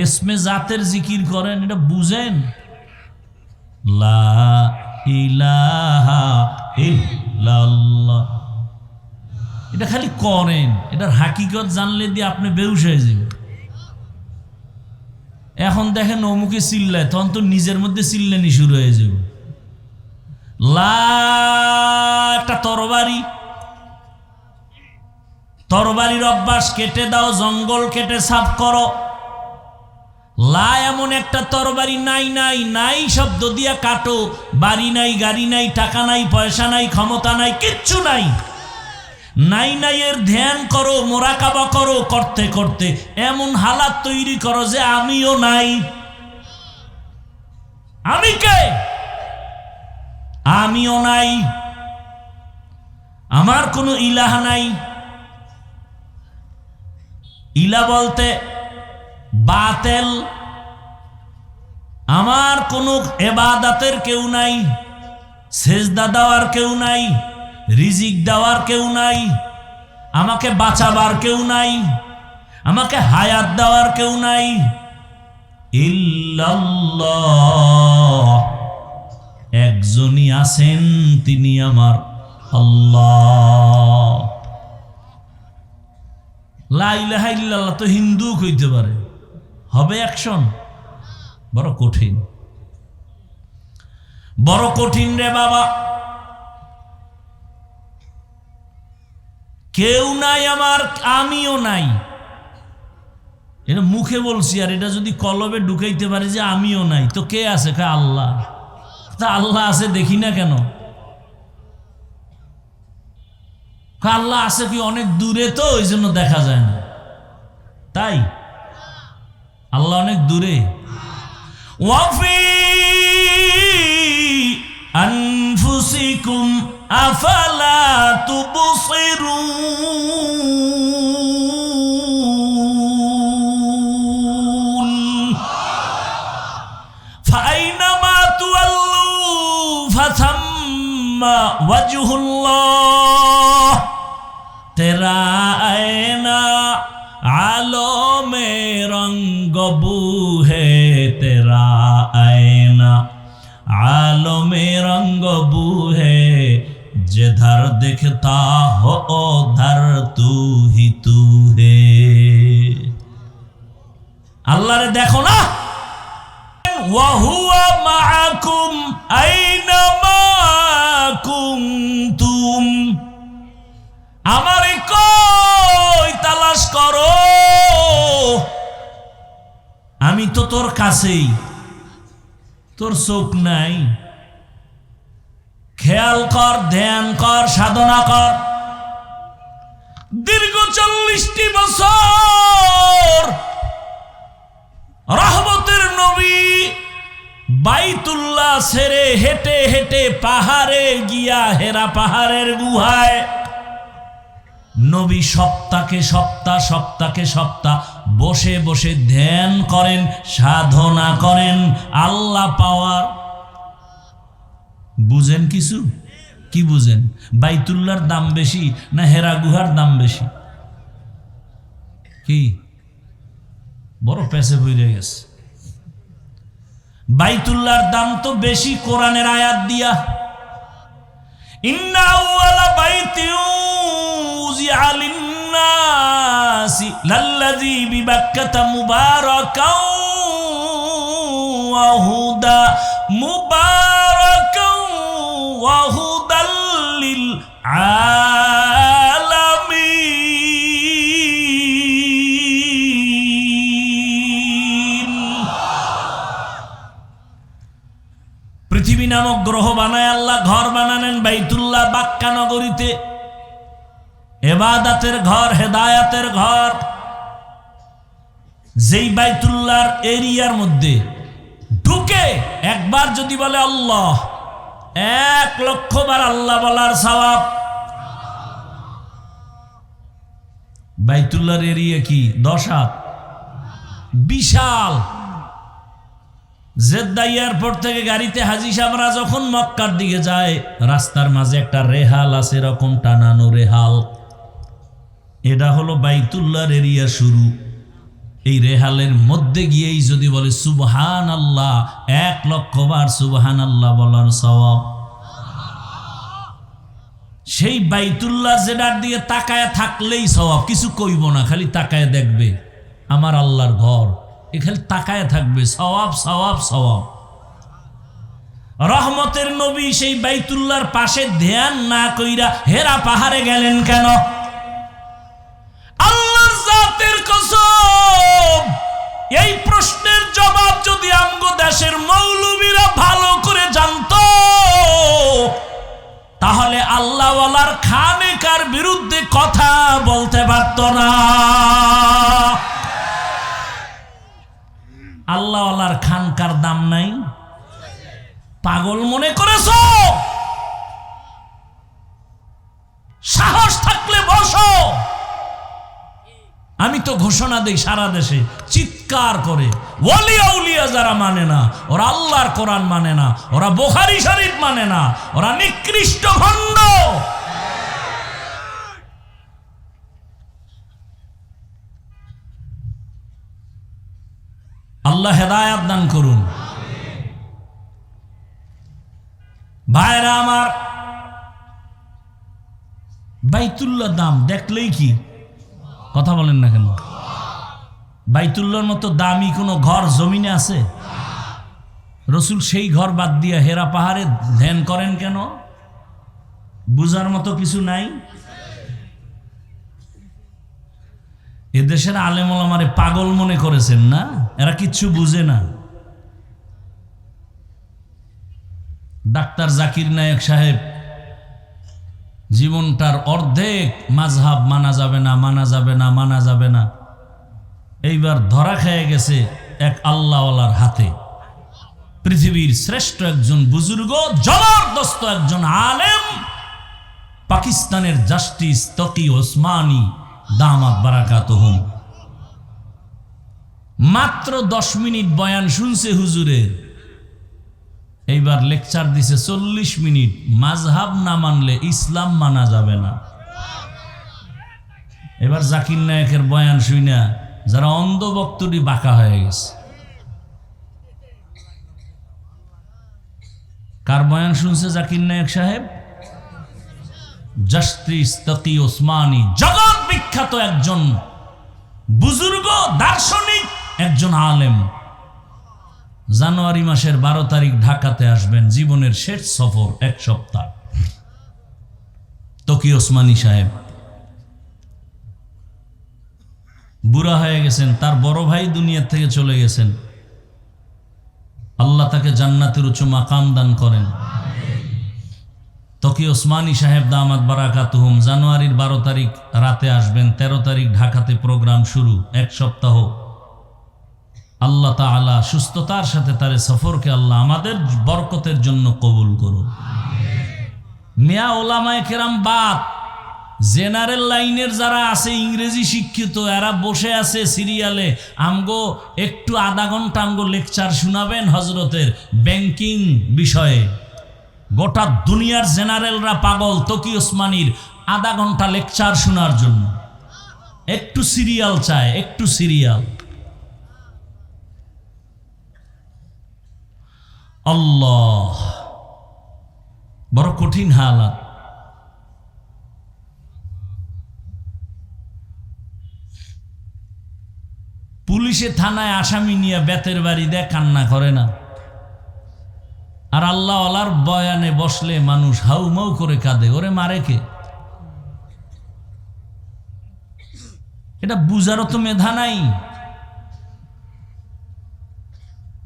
এসমে জাতের জিকির করেন, এটা বুঝেন? লা ইলাহা ইল্লাল্লাহ, এটা খালি করেন, এটার হাকিকত জানলে দিয়ে আপনি বেহুশ হয়ে যাবেন। এখন দেখেন অমুকে চিল্লায়, তখন তো নিজের মধ্যে চিল্লানি শুরু হয়ে যাবে। লা একটা তরবারি, তরবারির অভ্যাস কেটে দাও, জঙ্গল কেটে সাফ করো। লা এমন একটা তরবারি নাই নাই নাই শব্দ দিয়া কাটো। বাড়ি নাই, গাড়ি নাই, টাকা নাই, পয়সা নাই, ক্ষমতা নাই, কিচ্ছু নাই। নাই নাই এর ধ্যান করো, মোরাকাবা করো, করতে করতে এমন হালাত তৈরি করো যে আমিও নাই। আমি কে? আমিও নাই, আমার কোনো ইলাহ নাই। ইলা বলতে বাতেল, আমার কোনো ইবাদতের কেউ নাই, সেজদা দেওয়ার কেউ নাই, রিজিক দেওয়ার কেউ নাই, আমাকে বাঁচাবার কেউ নাই, আমাকে হায়াত দেওয়ার কেউ নাই। ইল্লাল্লাহ, একজনই আছেন, তিনি আমার আল্লাহ। লা ইলাহা ইল্লাল্লাহ তো হিন্দু কইতে পারে, হবে অ্যাকশন? বড় কঠিন, বড় কঠিন রে বাবা। কেউ নাই আমার, আমিও নাই। এটা মুখে বলছি, আর এটা যদি কলবে ঢুকাইতে পারি যে আমিও নাই, তো কে আছে? কা আল্লাহ। তা আল্লাহ আছে দেখি না কেন? আল্লাহ আছে কি অনেক দূরে, তো ওই জন্য দেখা যায় না। তাই আল্লাহ অনেক দূরে। ওয়াফি আনফুসিকুম আফালা তুবসিরুন ফাইনামা তুওয়াল্লু ফাথাম্মা ওয়াজহুল্লাহ। তেরা আয়না আলো মে রঙ্গ বু হে, তেরা আয়না আলো মে রঙ্গ বু হে, जिधर दिखता हो उधर तू ही तू है। আল্লাহ রে দেখো না? ওয়া হুয়া মাআকুম আইনামা কুনতুম, আমারে কই তালাশ করো, আমি তো তোর কাছেই। তোর চোখ নাই? খেয়াল কর, ধ্যান কর, সাধনা কর। দীর্ঘ 40টি বছর রহমতের নবী বাইতুল্লাহ ছেড়ে হেঁটে হেঁটে পাহাড়ে গিয়া, হেরা পাহাড়ের গুহায় নবী সপ্তাহে সপ্তাহ বসে বসে ধ্যান করেন, সাধনা করেন আল্লাহ পাওয়ার। বুঝেন কিছু? কি বুঝেন? বাইতুল্লাহর দাম বেশি না হেরা গুহার দাম বেশি? কি বড় পেছে হয়ে গেছে। বাইতুল্লাহর দাম তো বেশি কোরআনের আয়াত দিয়া, ইন্না আউয়ালা বাইতিন উযিআ লিন-নাসি লাল্লাযী বিবাক্কাতা মুবারাকাও ওয়া হুদা মুবারাকাও ওয়া হুদাল লিল গ্রহ বানায় আল্লাহ ঘর বানালেন বাইতুল্লাহ বাক্কা নগরীতে, ইবাদতের ঘর, হেদায়েতের ঘর। যেই বাইতুল্লাহর এরিয়ার মধ্যে ঢুকে একবার যদি বলে আল্লাহ, 1,00,000 বার আল্লাহ বলার সওয়াব। বাইতুল্লাহর এরিয়া কি 10 হাত, বিশাল। জেদ্দা এয়ারপোর্ট থেকে গাড়িতে হাজী সাহেবরা যখন মক্কার দিকে যায়, রাস্তার মাঝে একটা রেহাল আছে, এরকম টানানো রেহাল। এটা হলো বাইতুল্লাহর এরিয়া শুরু। এই রেহালের মধ্যে গিয়েই যদি বলে সুবহানাল্লাহ, 1,00,000 বার সুবহানাল্লাহ বলার সওয়াব। সেই বাইতুল্লাহ যেটার দিকে তাকায় থাকলেই সওয়াব, কিছু কইব না, খালি তাকায় দেখবে আমার আল্লাহর ঘর, খালি তাকায় থাকবে, সওয়াব সওয়াব সওয়াব। রহমতের নবী সেই বাইতুল্লাহর পাশে ধ্যান না কইরা হেরা পাহাড়ে গেলেন কেন? আল্লাহর জাতের কসম, এই প্রশ্নের জবাব যদি আমগো দেশের মৌলবীরা ভালো করে জানতো, তাহলে আল্লাহওয়ালার খানেকার বিরুদ্ধে কথা বলতে পারত না। আল্লাহওয়ালার খানকার দাম নাই? পাগল মনে করেছো? সাহস থাকলে বসো। আমি তো ঘোষণা দেই সারা দেশে, চিৎকার করে, ওলি আউলিয়া যারা মানে না, ওরা আল্লাহর কোরআন মানে না, ওরা বুখারী শরীফ মানে না, ওরা নিকৃষ্ট ভণ্ড। আল্লাহ হেদায়েত দান করুন। ভাইরা আমার, বাইতুল্লাহ দাম দেখলেই কি কথা বলেন না কেন? বাইতুল্লাহর মতো দামি কোনো ঘর জমিনে আছে? রসুল সেই ঘর বাদ দিয়ে হেরা পাহাড়ে ধ্যান করেন কেন? বুঝার মতো কিছু নাই? এদেশের আলেম ওলামারে পাগল মনে করেছেন না? এরা কিচ্ছু বুঝে না। ডাক্তার জাকির নায়েক সাহেব জীবনটার অর্ধেক মাযহাব মানা যাবে না, মানা যাবে না, মানা যাবে না, এইবার ধরা খেয়ে গেছে এক আল্লাহওয়ালার হাতে। পৃথিবীর শ্রেষ্ঠ একজন বুজুর্গ, জবরদস্ত একজন আলেম, পাকিস্তানের জাস্টিস তকি ওসমানী দামাত বারাকাতুহুম, মাত্র 10 মিনিট বয়ান শুনছে হুজুরের, এইবার লেকচার দিছে 40 মিনিট। মাযহাব না মানলে ইসলাম মানা যাবে না। এবার জাকির নায়েকের বয়ান শুইনা যারা অন্ধ বক্তটি বাঁকা হয়ে গেছে। কার বয়ান শুনছে জাকির নায়েক সাহেব? জাস্টিস তকি ওসমানী, জগৎ বিখ্যাত একজন বুজুর্গ, দার্শনিক, একজন আলেম। জানুয়ারি মাসের 12 তারিখ ঢাকাতে আসবেন, জীবনের শেষ সফর 1 সপ্তাহ। তকি ওসমানী সাহেব বুড়া হয়ে গেছেন, তার বড় ভাই দুনিয়া থেকে চলে গেছেন। আল্লাহ তাকে জান্নাতের উচ্চ মাকাম দান করেন। তকি ওসমানী সাহেব দামাত বারাকাতুহুম জানুয়ারির 12 তারিখ রাতে আসবেন, 13 তারিখ ঢাকাতে প্রোগ্রাম শুরু, 1 সপ্তাহ। আল্লাহ তাআলা সুস্থতার সাথে তার সফরকে আল্লাহ আমাদের বরকতের জন্য কবুল করুন। মিয়া ওলামায়ে কেরাম বাদ, জেনারেল লাইনের যারা আছে ইংরেজি শিক্ষিত, এরা বসে আছে সিরিয়ালে, আমগো একটু আধা ঘন্টা আমগো লেকচার শোনাবেন হজরতের ব্যাংকিং বিষয়ে। গোটা দুনিয়ার জেনারেলরা পাগল তকি ওসমানীর আধা ঘন্টা লেকচার শোনার জন্য। একটু সিরিয়াল চায়, একটু সিরিয়াল। আল্লাহ, বড় কঠিন হালাত। পুলিশে থানায় আসামি নিয়ে বেতের বাড়ি দেয়, কান্না করে না। আর আল্লাহওয়ালার বয়ানে বসলে মানুষ হাউমাউ করে কাঁদে, ওরে মারে কে? এটা বুঝারও তো মেধা নাই।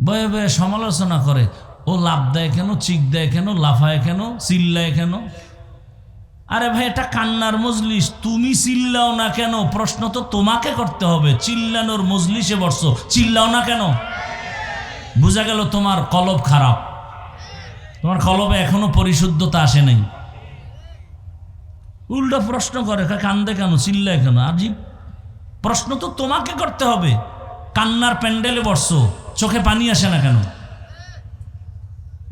বয়ে বয়ে সমালোচনা করে, ও লাভ দেয় কেন, চিক দেয় কেন, লাফায় কেন, চিল্লায় কেন? আরে ভাই, এটা কান্নার মজলিস, তুমি চিল্লাও না কেন? প্রশ্ন তো তোমাকে করতে হবে। চিল্লানোর মজলিসে বসছো, চিল্লাও না কেন? বোঝা গেল তোমার কলব খারাপ, তোমার কলবে এখনো পরিশুদ্ধতা আসে নাই। উল্টো প্রশ্ন করে, কান্দে কেন, চিল্লায় কেন? আজীব প্রশ্ন তো তোমাকে করতে হবে। কান্নার প্যান্ডেলে বসছো, চোখে পানি আসে না কেন?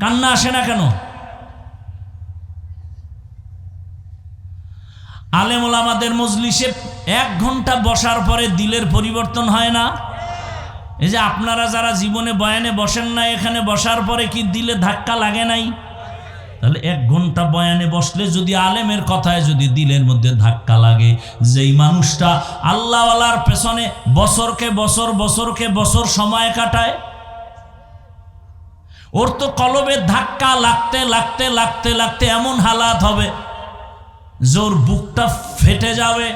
কান্না আসে না কেন? আলেম ওলামাদের মজলিসে 1 ঘন্টা বসার পরে দিলের পরিবর্তন হয় না? এই যে আপনারা যারা জীবনে বয়ানে বসেন না, এখানে বসার পরে কি দিলে ধাক্কা লাগে নাই? তাহলে 1 ঘন্টা বয়ানে বসলে যদি আলেমের কথায় যদি দিলের মধ্যে ধাক্কা লাগে, যেই মানুষটা আল্লাহওয়ালার পেছনে বছরকে বছর সময় কাটায়, ওর তো কলবে ধাক্কা লাগতে এমন হালাত হবে যে ওর বুকটা ফেটে যাবে।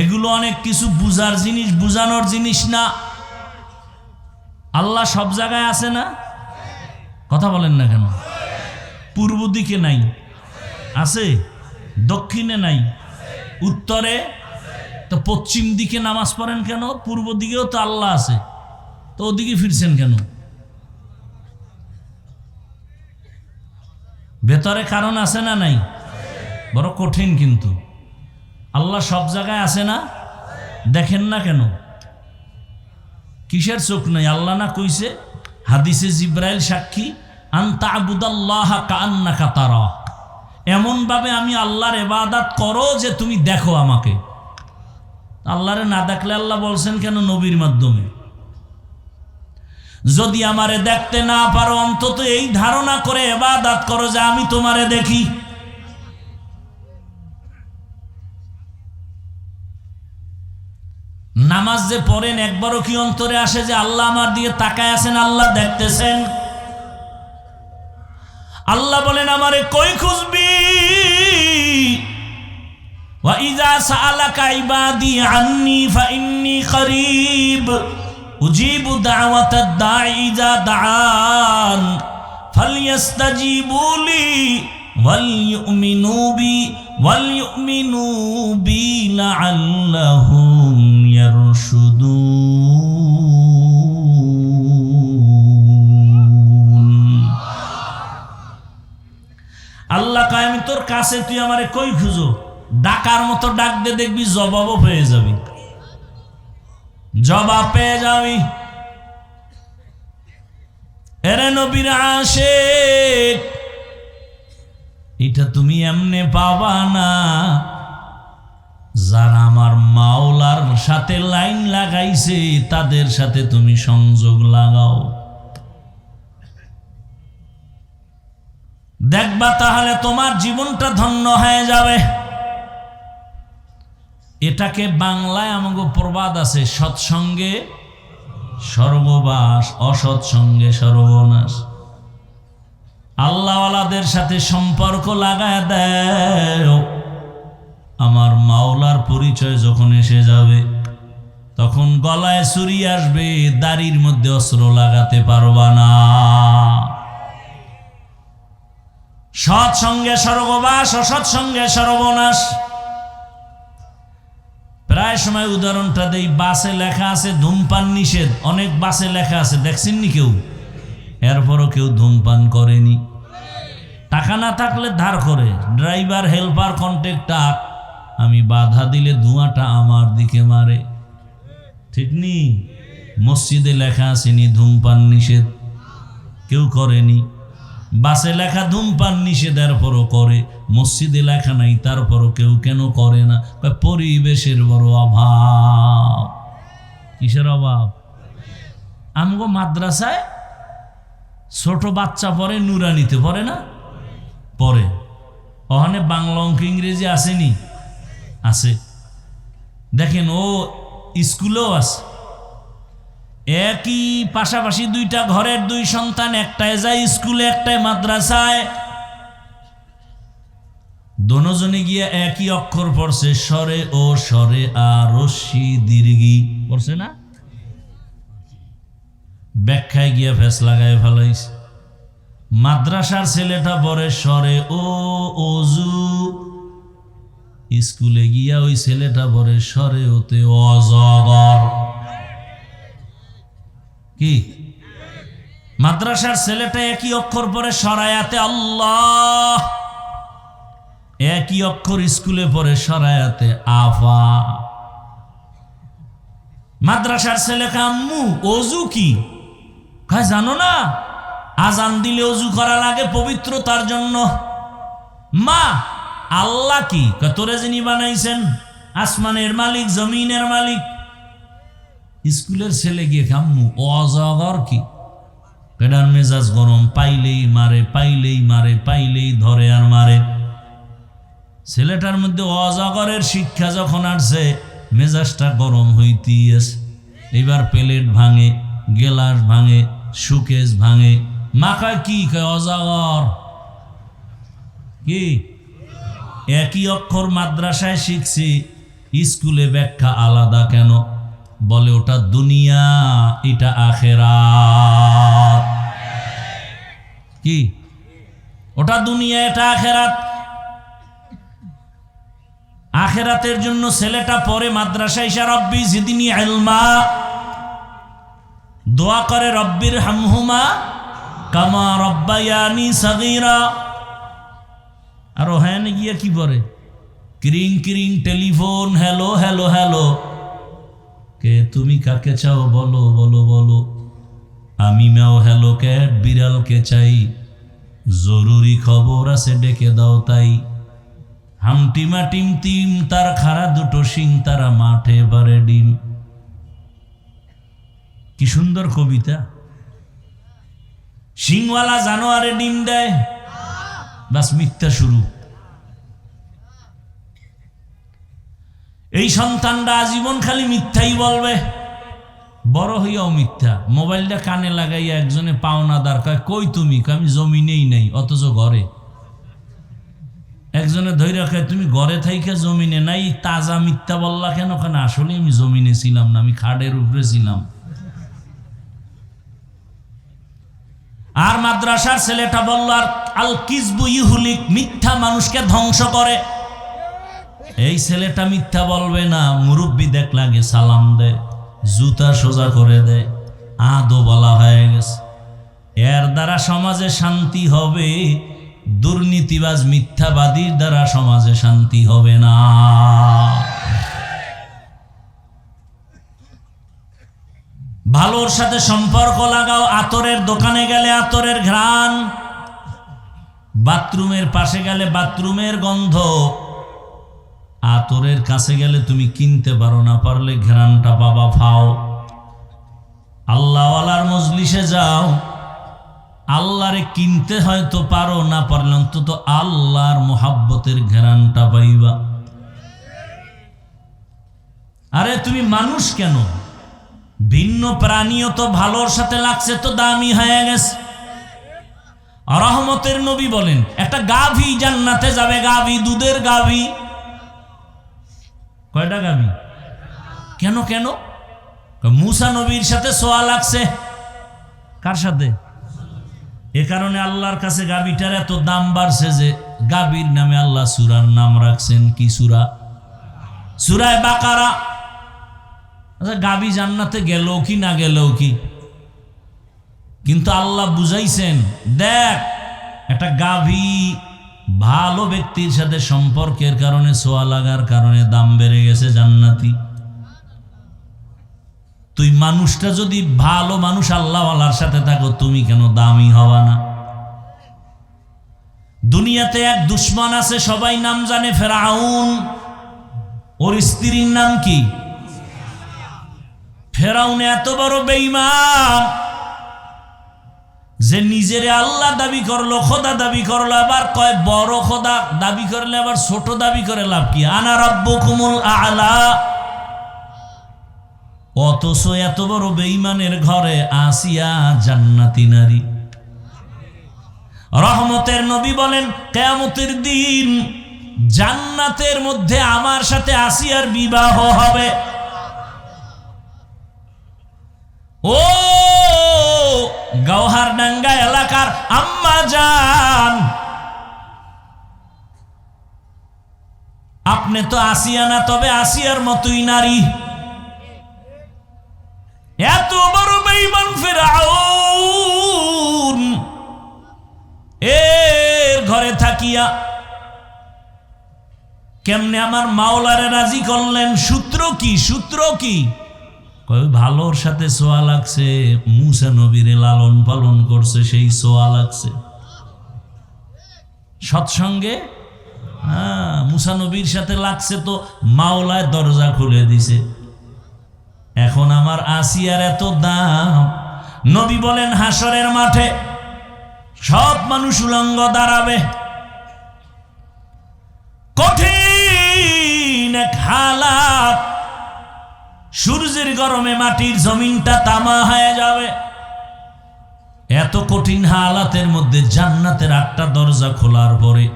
এগুলো অনেক কিছু বুঝার জিনিস, বুঝানোর জিনিস না। আল্লাহ সব জায়গায় আছে না? কথা বলেন না কেন? পূর্ব দিকে নাই, আছে? দক্ষিণে নাই, উত্তরে? তো পশ্চিম দিকে নামাজ পড়েন কেন? পূর্ব দিকেও তো আল্লাহ আছে, তো ওদিকে ফিরছেন কেন? ভেতরে কারণ আছে না নাই? বড় কঠিন কিন্তু। আল্লাহ সব জায়গায় আছে না? দেখেন না কেন? কিসের চোখ নাই? আল্লাহ না কইছে হাদিসে জিব্রাইল সাক্ষী, আনতা আবুদাল্লাহ কাআন্নাকা তারা, এমন ভাবে আমি আল্লাহর ইবাদত করো যে তুমি দেখো আমাকে। আল্লাহরে না দেখলে আল্লাহ বলছেন কেন নবীর মাধ্যমে? যদি আমারে দেখতে না পারো, অন্তত এই ধারণা করে ইবাদত করো যে আমি তোমারে দেখি। নামাজ যে পড়েন, একবারও কি অন্তরে আসে যে আল্লাহ আমার দিকে তাকায় আছেন, আল্লাহ দেখতেছেন? আল্লাহ বলেন আমারে কই খুঁজবি? ওয়া ইযা সাআলাকা ইবাদি আন্নী ফাইন্নী করিব উজিবু দাওয়াতাদ দাঈ ইযা দাআন ফালইস্তাজিবু লি ওয়ালইউমিনু বি লাআল্লাহুম ইয়ারশুদুন। আল্লাহ কয় আমি তোর কাছে, তুই আমারে কই খুঁজো? ডাকার মতো ডাক দে, দেখবি জবাবও পেয়ে যাবি, জবাব পেয়ে যাবি। এরে নবীর আশিক, এটা তুমি এমনে পাবা না। যারা আমার মাওলার সাথে লাইন লাগাইছে, তাদের সাথে তুমি সংযোগ লাগাও, দেখবা তাহলে তোমার জীবনটা ধন্য হয়ে যাবে। এটাকে বাংলায় আমাকে প্রবাদ আছে, সৎসঙ্গে স্বর্গবাস, অসৎসঙ্গে সর্বনাশ। আল্লাহওয়ালাদের সাথে সম্পর্ক লাগায় দেও, আমার মাওলার পরিচয় যখন এসে যাবে, তখন গলায় ছুরি আসবে, দাড়ির মধ্যে অস্ত্র লাগাতে পারবা না। সৎসঙ্গে স্বর্গবাস, অসৎসঙ্গে সর্বনাশ। প্রায় সময় উদাহরণটা দেই, বাসে লেখা আছে ধূমপান নিষেধ, অনেক বাসে লেখা আছে, দেখছেননি কেউ? এরপরও কেউ ধূমপান করেনি। টাকা না থাকলে ধার করে, ড্রাইভার, হেল্পার, কন্ট্রাক্টর, আমি বাধা দিলে ধোঁয়াটা আমার দিকে মারে, ঠিক নি? মসজিদে লেখা আসেনি ধূমপান নিষেধ, কেউ করেনি। বাসে লেখা ধূমপান নিষেধ, এরপরও করে। মসজিদে লেখা নাই, তারপরও কেউ কেন করে না? পরিবেশের বড় অভাব। কিসের অভাব? আমগো মাদ্রাসায় ছোট বাচ্চা পড়ে, নুরানিতে পড়ে না? পড়ে। ওখানে বাংলা, অঙ্ক, ইংরেজি আসেনি? আছে। দেখেন ও স্কুলেও আছে। একই পাশাপাশি দুইটা ঘরের দুই সন্তান, একটায় যায় স্কুলে, একটায় মাদ্রাসায়। দোনোজনে গিয়ে একই অক্ষর পড়ছে, স্বরে ও স্বরে আর রস্যি দীর্ঘি পড়ছে না? ব্যাখ্যায় গিয়া ফেস লাগায় ফেলাইছে। মাদ্রাসার ছেলেটা পরে সরে ও অজু, স্কুলে গিয়া ওই ছেলেটা পরে সরে ওতে অজগর। কি মাদ্রাসার ছেলেটা একই অক্ষর পরে সরায়াতে আল্লাহ, একই অক্ষর স্কুলে পরে সরায়াতে আফা। মাদ্রাসার ছেলে আম্মু অজু কি? কয় জানো না, আজান দিলে অজু করা লাগে পবিত্রতার জন্য। মা আল্লাহ কি? কয় তোরে যিনি বানাইছেন, আসমানের মালিক জমিনের মালিক। স্কুলের ছেলে গিয়ে আম্মু অজগর কি? পেডার মেজাজ গরম, পাইলেই মারে, পাইলেই মারে, পাইলেই ধরে আর মারে। ছেলেটার মধ্যে অজগরের শিক্ষা যখন আসছে, মেজাজটা গরম হইতেই আছে। এবার প্লেট ভাঙে, গেলাস ভাঙে, সুকেস ভাঙে। মাকা কি কয় অজগর কি? একই অক্ষর মাদ্রাসায় শিখছি, স্কুলে ব্যাখ্যা আলাদা কেন? বলে ওটা দুনিয়া, এটা আখেরাত। কি ওটা দুনিয়া, এটা আখেরাত। আখেরাতের জন্য ছেলেটা পরে মাদ্রাসায় এসে রব্বি জিদনি ইলমা দোয়া করে, রব্বির হামহুমা কামা রব্বায়ানি সাগীরা। আর ওখানে গিয়া কি বলে, ক্রিং ক্রিং টেলিফোন, হ্যালো হ্যালো হ্যালো, কে তুমি কাকে চাও বলো বলো বলো, আমি ম্যাও হ্যালো ক্যাট বিড়ালকে চাই, জরুরি খবর আছে ডেকে দাও তাই। হামটিমা টিম টিম তার খাড়া দুটো শিং, তারা মাঠে বারে ডিম। কি সুন্দর কবিতা। শিংওয়ালা জানোয়ারে ডিম দেয়, বাস মিথ্যা শুরু। এই সন্তানরা আজীবন খালি মিথ্যাই বলবে, বড় হইয়াও মিথ্যা। মোবাইলটা কানে লাগাইয়া একজনে পাওনাদার কয় কই তুমি? আমি জমিনেই নাই, অথচ ঘরে। একজনে ধৈর্য কয় তুমি ঘরে থাইকা জমিনে নাই, তাজা মিথ্যা বললা কেন? কেন আসলে আমি জমিনে ছিলাম না, আমি খাটের উপরে ছিলাম। আর মাদ্রাসার ছেলেটা বলল আর আল কিসবু ইহুলিক, মিথ্যা মানুষকে ধ্বংস করে। এই ছেলেটা মিথ্যা বলবে না, মুরব্বি দেখ লাগে সালাম দেয়, জুতা সোজা করে দেয়, আদো বলা হয়ে গেছে। এর দ্বারা সমাজে শান্তি হবে, দুর্নীতিবাজ মিথ্যাবাদীর দ্বারা সমাজে শান্তি হবে না। ভালোর সাথে সম্পর্ক লাগাও। আতরের দোকানে গেলে আতরের ঘ্রাণ, বাথরুমের পাশে গেলে বাথরুমের গন্ধ। আতরের কাছে গেলে তুমি কিনতে পারো, না পারলে ঘ্রাণটা বাবা ফাও। আল্লাহওয়ালার মজলিসে যাও, আল্লাহরে কিনতে হয়তো পারো, না পারলে অন্তত আল্লাহর মোহাব্বতের ঘ্রাণটা পাইবা। আরে তুমি মানুষ কেন, ভিন্ন প্রাণীও তো ভালোর সাথে লাগছে তো দামি হয়ে গেছে। রহমতের নবী বলেন একটা গাভী জান্নাতে যাবে, গাভী, দুধের গাভী। কয়টা গাভী? কেন কেন? মুসা নবীর সাথে সোয়া লাগছে। কার সাথে? এ কারণে আল্লাহর কাছে গাভীটার এত দাম বাড়ছে যে গাভীর নামে আল্লাহ সূরার নাম রাখছেন। কি সূরা? সূরা বাকারা। আচ্ছা, গাভী জান্নাতে গেলেও কি না গেলেও কি, কিন্তু আল্লাহ বুঝাইছেন দেখ একটা গাভী ভালো ব্যক্তির সাথে সম্পর্কের কারণে, সোয়া লাগার কারণে দাম বেড়ে গেছে জান্নাতি। তুই মানুষটা যদি ভালো মানুষ আল্লাহওয়ালার সাথে থাকো, তুমি কেন দামি হবা না? দুনিয়াতে এক দুশ্মন আছে, সবাই নাম জানে, ফেরাউন। ওর স্ত্রীর নাম কি? ফেরাউন এত বড় বেঈমান যে নিজেরে আল্লাহ দাবি করলো, খোদা দাবি করলো, আবার কয় বড় খোদা দাবি করলে আবার ছোট দাবি করে লাভ কি? আনা রাব্বুকুমুল আ'লা। অথচ এত বড় বেঈমানের ঘরে আসিয়া জান্নাতি নারী। রহমতের নবী বলেন কিয়ামতের দিন জান্নাতের মধ্যে আমার সাথে আসিয়ার বিবাহ হবে। ও গওহারডাঙ্গা এলাকার আম্মা জান, আপনি তো আসিয়া না, তবে আসিয়ার মতোই নারী। এত বড় বেঈমান ফিরআউন এর ঘরে থাকিয়া কেমনে আমার মাওলারে রাজি করলেন? সূত্র কি? সূত্র কি? ভালোর সাথে সোয়া লাগছে, মুসা নবীরে লালন পালন করছে, সেই সোয়া লাগছে। সৎসঙ্গে মুসা নবীর সাথে লাগছে, তো মাওলায় দরজা খুলে দিছে। এখন আমার আসিয়ার এত দাম। নবী বলেন হাসরের মাঠে সব মানুষ উলঙ্গ দাঁড়াবে, কঠিন এক হালাত, সূর্যের গরমে মাটির জমিনটা তামা হয়ে যাবে। এত কঠিন হালাতের মধ্যে জান্নাতের 8টা দরজা খোলার পরে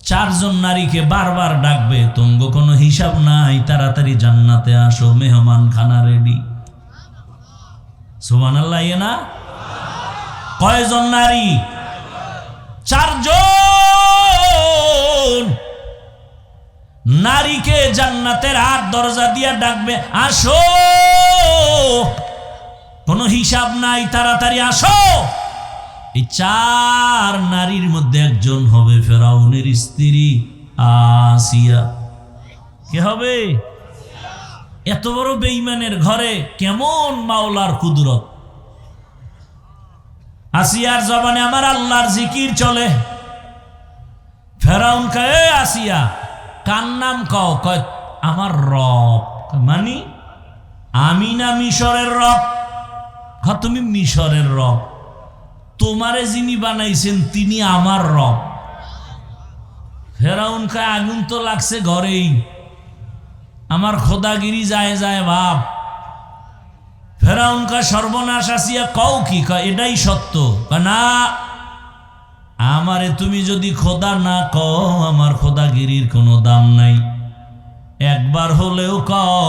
4 জন নারীকে বারবার ডাকবে, তঙ্গ কোনো হিসাব নাই, তাড়াতাড়ি জান্নাতে আসো, মেহমান খানা রেডি। সুবহানাল্লাহ। না কয়জন নারী? 4 জন নারীকে জান্নাতের 8 দরজা দিয়া ডাকবে, আসো, কোনো হিসাব নাই, তাড়াতাড়ি আসো। এই 4 নারীর মধ্যে একজন হবে ফেরাউনের স্ত্রী আসিয়া। কে হবে? এত বড় বেঈমানের ঘরে কেমন মাওলার কুদরত! আসিয়ার জবানে আমার আল্লাহর জিকির চলে। ফেরাউন কয়, আসিয়া কার নাম কও? কয় আমার রব। মানি আমি না মিশরের রব? তুমি মিশরের রব, তোমারে যিনি বানাইছেন তিনি আমার রব। ফেরাউন কয় আগুন তো লাগছে ঘরেই, আমার খোদাগিরি যায় যায় বাপ। ফেরাউন কয় সর্বনাশ, আসিয়া কও কি? কয় এটাই সত্য। না, আমারে তুমি যদি খোদা না কও, আমার খোদাগিরির কোনো দাম নাই। একবার হলেও কও।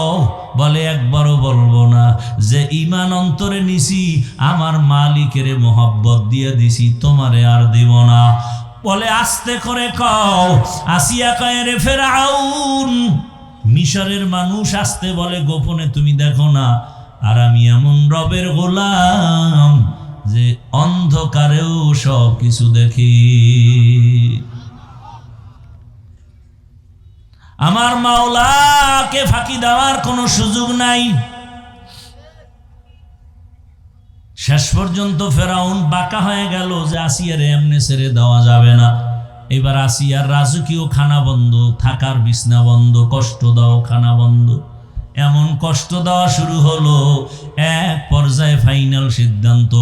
বলে একবারও বলবো না। যে ঈমান অন্তরে নিছি, আমার মালিকের মোহাব্বত দিয়ে দিছি, তোমারে আর দিব না। বলে আস্তে করে কও। আসিয়া কয় রে ফেরাউন, মিশরের মানুষ আসতে বলে গোপনে তুমি দেখো না, আর আমি এমন রবের গোলাম যে অন্ধকারেও সব কিছু দেখি। আমার মাওলাকে ফাঁকি দেওয়ার কোনো সুযোগ নাই। শেষ পর্যন্ত ফেরাউন বাঁকা হয়ে গেল যে আসিয়ার এমনি ছেড়ে দেওয়া যাবে না। এবার আসিয়ার রাজকীয় খানা বন্ধ, থাকার বিছনা বন্ধ, কষ্ট দাও খানা বন্ধ, এমন কষ্ট দেওয়া শুরু হলো। এক পর্যায়ে ফাইনাল সিদ্ধান্ত,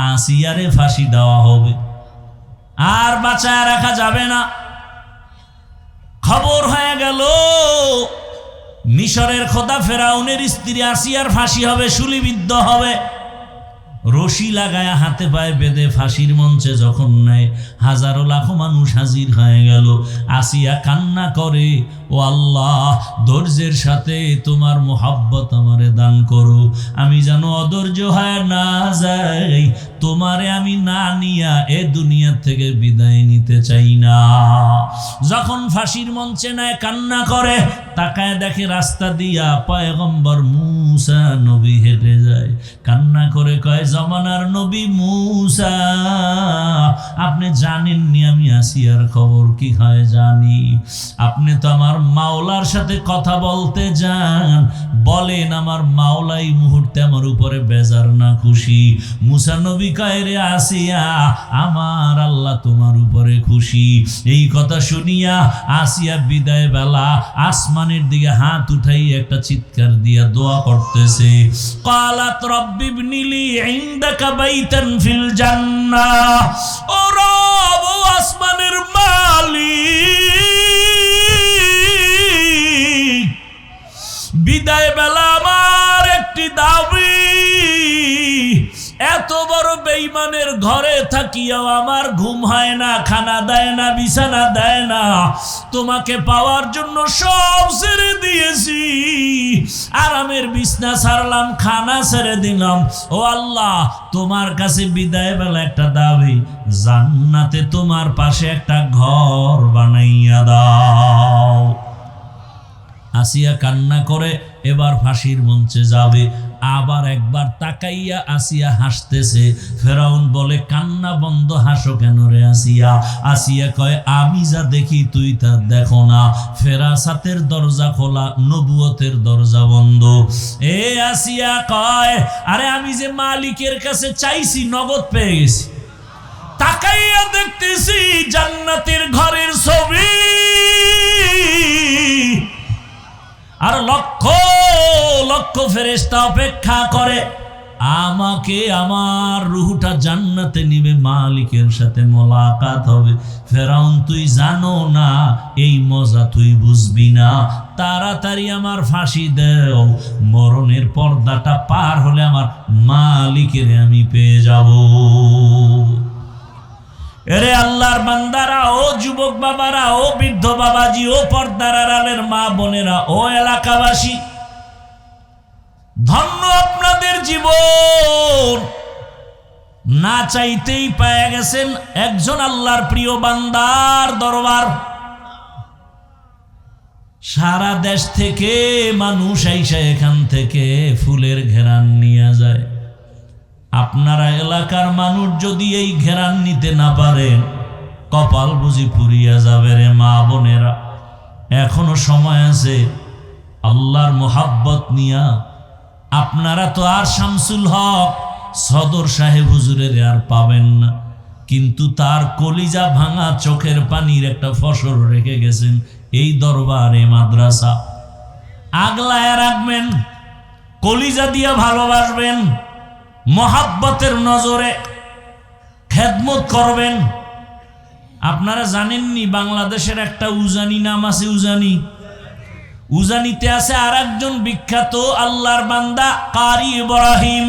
আসিয়ারে ফাঁসি দেওয়া হবে, আর বাঁচায় রাখা যাবে না। খবর হয়ে গেল মিশরের খোদা ফেরাউনের স্ত্রী আসিয়ার ফাঁসি হবে, শুলিবিদ্ধ হবে। রশি লাগায়া হাতে পায়ে বেঁধে ফাঁসির মঞ্চে যখন নেয়, হাজারো লাখো মানুষ হাজির হয়ে গেল। আসিয়া কান্না করে, ও আল্লাহ, ধৈর্যের সাথে তোমার মোহাব্বত আমারে দান করো, আমি যেন অধৈর্য হয়ে না যাই, তোমারে আমি না নিয়া এ দুনিয়া থেকে বিদায় নিতে চাই না। যখন ফাঁসির মঞ্চে নেয় কান্না করে, তাকায় দেখে রাস্তা দিয়া পয়গম্বর মুসা নবী হেঁটে যায়। কান্না করে কয়, জমানার নবী মুসা, আপনি জানেননি আমি আসিয়ার খবর কি হয়? জানি। আপনি তো আমার মাওলার সাথে কথা বলতে যান, বলেন আমার মাওলাই মুহূর্তে আমার উপরে বেজার না খুশি? মুসা নবী কয়, রে আসিয়া, আমার আল্লাহ তোমার উপরে খুশি। এই কথা শুনিয়া আসিয়া বিদায় বেলা আসমানের দিকে হাত উঠাই একটা চিৎকার দিয়া দোয়া করতেছে। কালাত রব্বি ইবনিলি ইনদাকা বাইতান ফিল জান্নাহ। ও রব, ও আসমানের মালিক, বিদায় বেলা আমার একটি দাবি, এত বড় বেঈমানের ঘরে থাকিয়াও আমার ঘুম হয় না, খানা দেয় না, বিছানা দেয় না। তোমাকে পাওয়ার জন্য সব ছেড়ে দিয়েছি, আরামের বিছনা ছাড়লাম, খানা ছেড়ে দিলাম। ও আল্লাহ, তোমার কাছে বিদায় বেলা একটা দাবি, জান্নাতে তোমার পাশে একটা ঘর বানাইয়া দাও। আসিয়া কান্না করে এবার ফাঁসির মঞ্চে যাবে। আবার একবার তাকাইয়া আসিয়া হাসতেছে। ফেরাউন বলে, কান্না বন্ধ, হাসো কেন রে আসিয়া? আসিয়া কয়, আমি যা দেখি তুই তা দেখো না। ফেরাসাতের দরজা খোলা, নবুয়তের দরজা বন্ধ। এ আসিয়া কয়, আরে আমি যে মালিকের কাছে চাইছি নগদ পেয়ে গেছি। তাকাইয়া দেখতেছি জান্নাতের ঘরের ছবি, আর লক্ষ লক্ষ ফেরেশতা অপেক্ষা করে আমাকে, আমার রূহটা জান্নাতে নিবে, মালিকের সাথে মোলাকাত হবে। ফেরাউন, তুই জানো না, এই মজা তুই বুঝবি না। তাড়াতাড়ি আমার ফাঁসি দেও, মরণের পর্দাটা পার হলে আমার মালিকের আমি পেয়ে যাব। এরে আল্লাহর বান্দারা, ও যুবক বাবারা, ও বৃদ্ধ বাবাজি, ও পর্দার আড়ালের মা বোনেরা, ও এলাকাবাসী, ধন্য আপনাদের জীবন। না চাইতেই পেয়ে গেছেন একজন আল্লাহর প্রিয় বান্দার দরবার। সারা দেশ থেকে মানুষ আইসা এখান থেকে ফুলের ঘেরান নিয়ে যায়। আপনারা এলাকার মানুষ যদি এই ঘেরান নিতে না পারেন, কপাল বুঝি পুড়িয়া যাবে রে মা বোনেরা। এখনো সময় আছে, আল্লাহর মোহাব্বত নিয়া। আপনারা তো আর শামসুল হক সদর সাহেব হুজুরের আর পাবেন না, কিন্তু তার কলিজা ভাঙা চোখের পানির একটা ফসল রেখে গেছেন এই দরবারে মাদ্রাসা। আগলায় রাখবেন, কলিজা দিয়া ভালোবাসবেন, মোহাব্বতের নজরে খেদমত করবেন। আপনারা জানেননি বাংলাদেশের একটা উজানি নাম আছে, উজানি। উজানিতে আছে আর একজন বিখ্যাত আল্লাহর বান্দা কারি ইব্রাহিম।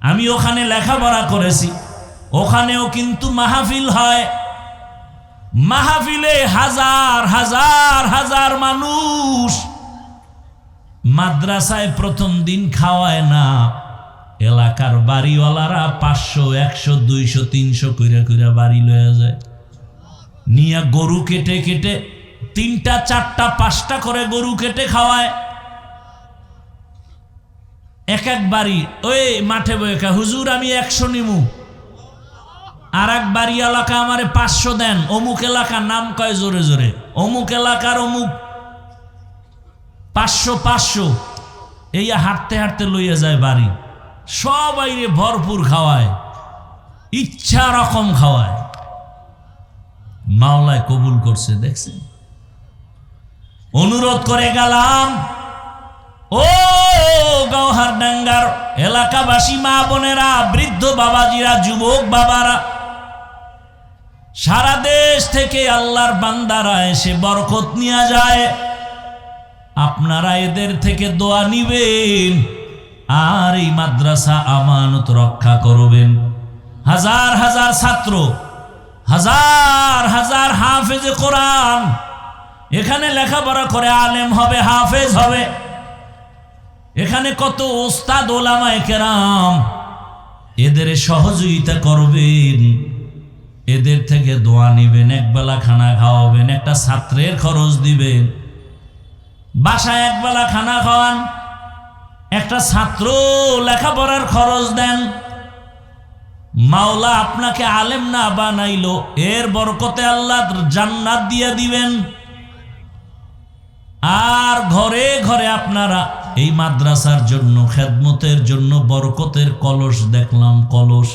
আমি ওখানে লেখাপড়া করেছি, ওখানেও কিন্তু মাহফিল হয়। মাহফিলে হাজার হাজার হাজার মানুষ। মাদ্রাসায় প্রথম দিন খাওয়ায় না, এলাকার বাড়িওয়ালারা 500, 100, 200, 300 কইরা কইরা বাড়ি লয়ে যায়। নিয়া গরু কেটে কেটে 3টা 4টা 5টা করে গরু কেটে খাওয়ায়। এক এক বাড়ি ওই মাঠে বইকা, হুজুর আমি 100 নিমু। আর এক বাড়ি এলাকা আমারে 500 দেন। অমুক এলাকার নাম কয় জোরে জোরে, অমুক এলাকার অমুক 500 500, এই হাঁটতে হাঁটতে লইয়া যায় বাড়ি। সবাই রে ভরপুর খাওয়ায়, ইচ্ছা রকম খাওয়ায়। মাওলায় কবুল করছে, দেখছেন। অনুরোধ করে গেলাম, ও গৌহারডাঙ্গার এলাকাবাসী মা বোনেরা, বৃদ্ধ বাবাজিরা, যুবক বাবারা, সারা দেশ থেকে আল্লাহর বান্দারা এসে বরকত নিয়ে যায়। আপনারা এদের থেকে দোয়া নিবেন আর এই মাদ্রাসা আমানত রক্ষা করবেন। হাজার হাজার ছাত্র, হাজার হাজার হাফেজে কোরআন এখানে লেখাপড়া করে আলেম হবে, হাফেজ হবে। এখানে কত ওস্তাদ ওলামায়ে কেরাম, এদের সহযোগিতা করবেন, এদের থেকে দোয়া নিবেন, একবেলা খানা খাওয়াবেন, একটা ছাত্রের খরচ দিবেন। বাসায় একবেলা খানা খাওয়ান, একটা ছাত্র লেখাপড়ার খরচ দেন। মাওলা আপনাকে আলেম না বানাইলো, এর বরকতে আল্লাহ জান্নাত দিয়ে দিবেন। আর ঘরে ঘরে আপনারা এই মাদ্রাসার জন্য, খেদমতের জন্য বরকতের কলস দেখলাম, কলস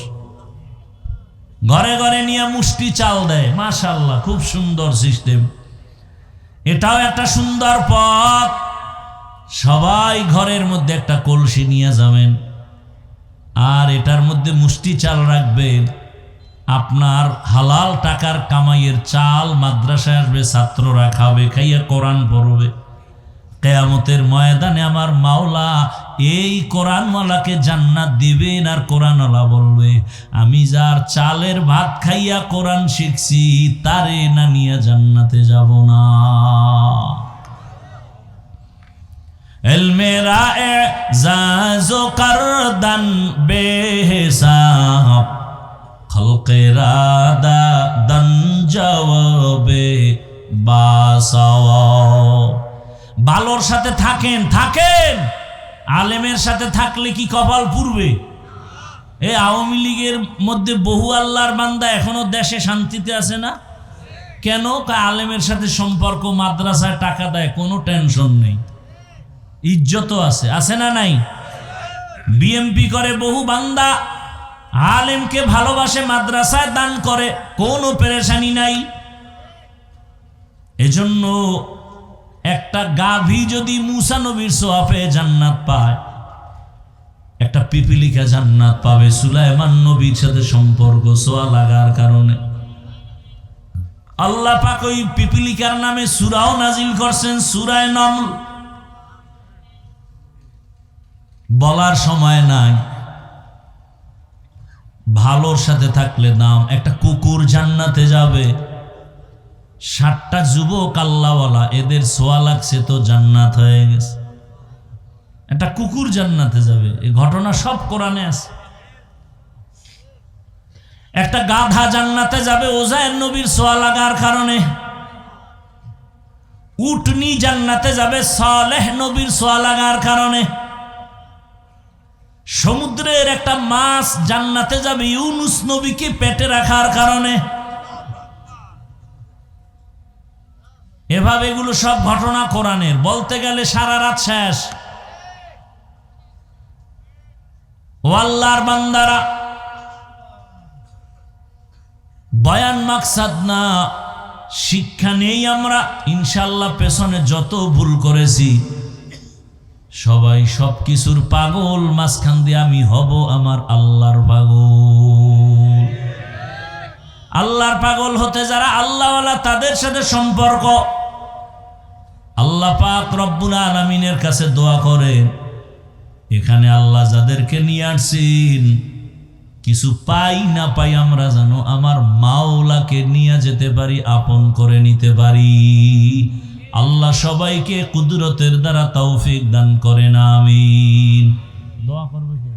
ঘরে ঘরে নিয়ে মুষ্টি চাল দেয়। মাশাআল্লাহ, খুব সুন্দর সিস্টেম। এটাও একটা সুন্দর পথ। সবাই ঘরের মধ্যে একটা কলসি নিয়ে যাবেন, আর এটার মধ্যে মুষ্টি চাল রাখবেন। আপনার হালাল টাকার কামাইয়ের চাল মাদ্রাসায় আসবে, ছাত্ররা খাবে, খাইয়া কোরআন পড়বে। কিয়ামতের ময়দানে আমার মাওলা এই কোরআনওয়ালাকে জান্নাত দিবেন। আর কোরআনওয়ালা বলবে, আমি যার চালের ভাত খাইয়া কোরআন শিখছি তারে না নিয়ে জান্নাতে যাব না। এলমেরা এজাজো করদান বেহিসাব, খলকেরা দান জওয়াবে বাসাওয়াব। ভালোর সাথে থাকেন, আলেমের সাথে থাকলে কি কপাল পুড়বে? এই আওয়ামী লীগের মধ্যে বহু আল্লাহর বান্দা এখনো দেশে শান্তিতে আছে না কেন? আলেমের সাথে সম্পর্ক, মাদ্রাসায় টাকা দেয়, কোনো টেনশন নেই, ইজ্জতও আছে না নাই? বিএমপি করে বহু বান্দা, আলেমকে ভালোবাসে, মাদ্রাসায় দান করে, কোনো পেরেশানি নাই। এজন্য একটা গাভী যদি মুসা নবীর সোয়াবে জান্নাত পায়, একটা পিপিলিকা জান্নাত পাবে সুলাইমান নবীর সাথে সম্পর্ক সোয়া লাগার কারণে। আল্লাহ পাক ওই পিপিলিকার নামে সূরাও নাজিল করছেন, সূরা নমল। বলার সময় নাই, ভালোর সাথে থাকলে নাম। একটা কুকুর জান্নাতে যাবে, 60টা যুবক আল্লাহওয়ালা, এদের সোয়া লাগছে তো জান্নাত হয়ে গেছে। একটা কুকুর জান্নাতে যাবে, এই ঘটনা সব কোরআনে আছে। একটা গাধা জান্নাতে যাবে ওজায়ের নবীর সোয়া লাগার কারণে। উটনি জান্নাতে যাবে সালেহ নবীর সোয়া লাগার কারণে। সমুদ্রের একটা মাছ জান্নাতে যাবে ইউনুস নবীকে পেটে রাখার কারণে। এভাবে এগুলো সব ঘটনা কোরআনের, বলতে গেলে সারা রাত শেষ। ও আল্লাহর বান্দারা, বয়ান মাকসাদ না, শিক্ষা নেই আমরা। ইনশাআল্লাহ পেছনে যত ভুল করেছি সবাই সব কিছুর পাগল, মাঝখান দিয়ে আমি হব আমার আল্লাহর পাগল। আল্লাহর পাগল হতে যারা আল্লাহওয়ালা, তাদের সাথে সম্পর্ক। আল্লাহ পাক রব্বুল আলামিনের কাছে দোয়া করেন, এখানে আল্লাহ যাদেরকে নিয়ে আসছেন, কিছু পাই না পাই আমরা জানো আমার মাওলাকে নিয়ে যেতে পারি, আপন করে নিতে পারি। আল্লাহ সবাইকে কুদরতের দ্বারা তৌফিক দান করেন, আমিন। দোয়া করবে কে?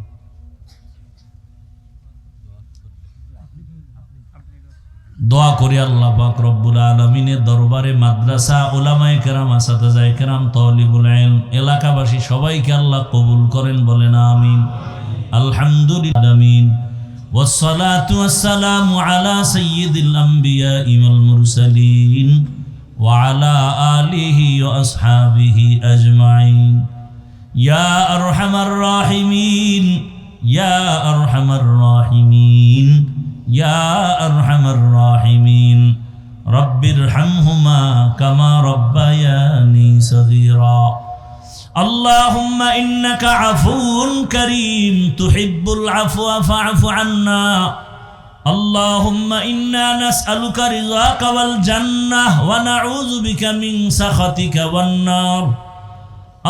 দোয়া করি আল্লাহ পাক রব্বুল আলামিনের দরবারে মাদ্রাসা, উলামায়ে কেরাম, আসাতিজায়ে কেরাম, তালিবুল ইলম, এলাকাবাসী সবাইকে আল্লাহ কবুল করেন, বলেন আমিন। আলহামদুলিল্লাহ, আমিন। والصلاة والسلام على سيد الأنبياء والمرسلين وعلى آله وأصحابه أجمعين يا أرحم الراحمين يا أرحم الراحمين يا أرحم الراحمين رب ارحمهما كما ربياني صغيرا اللهم إنك عفو كريم تحب العفو فاعف عنا اللهم إنا نسألك رضاك والجنة ونعوذ بك من سخطك والنار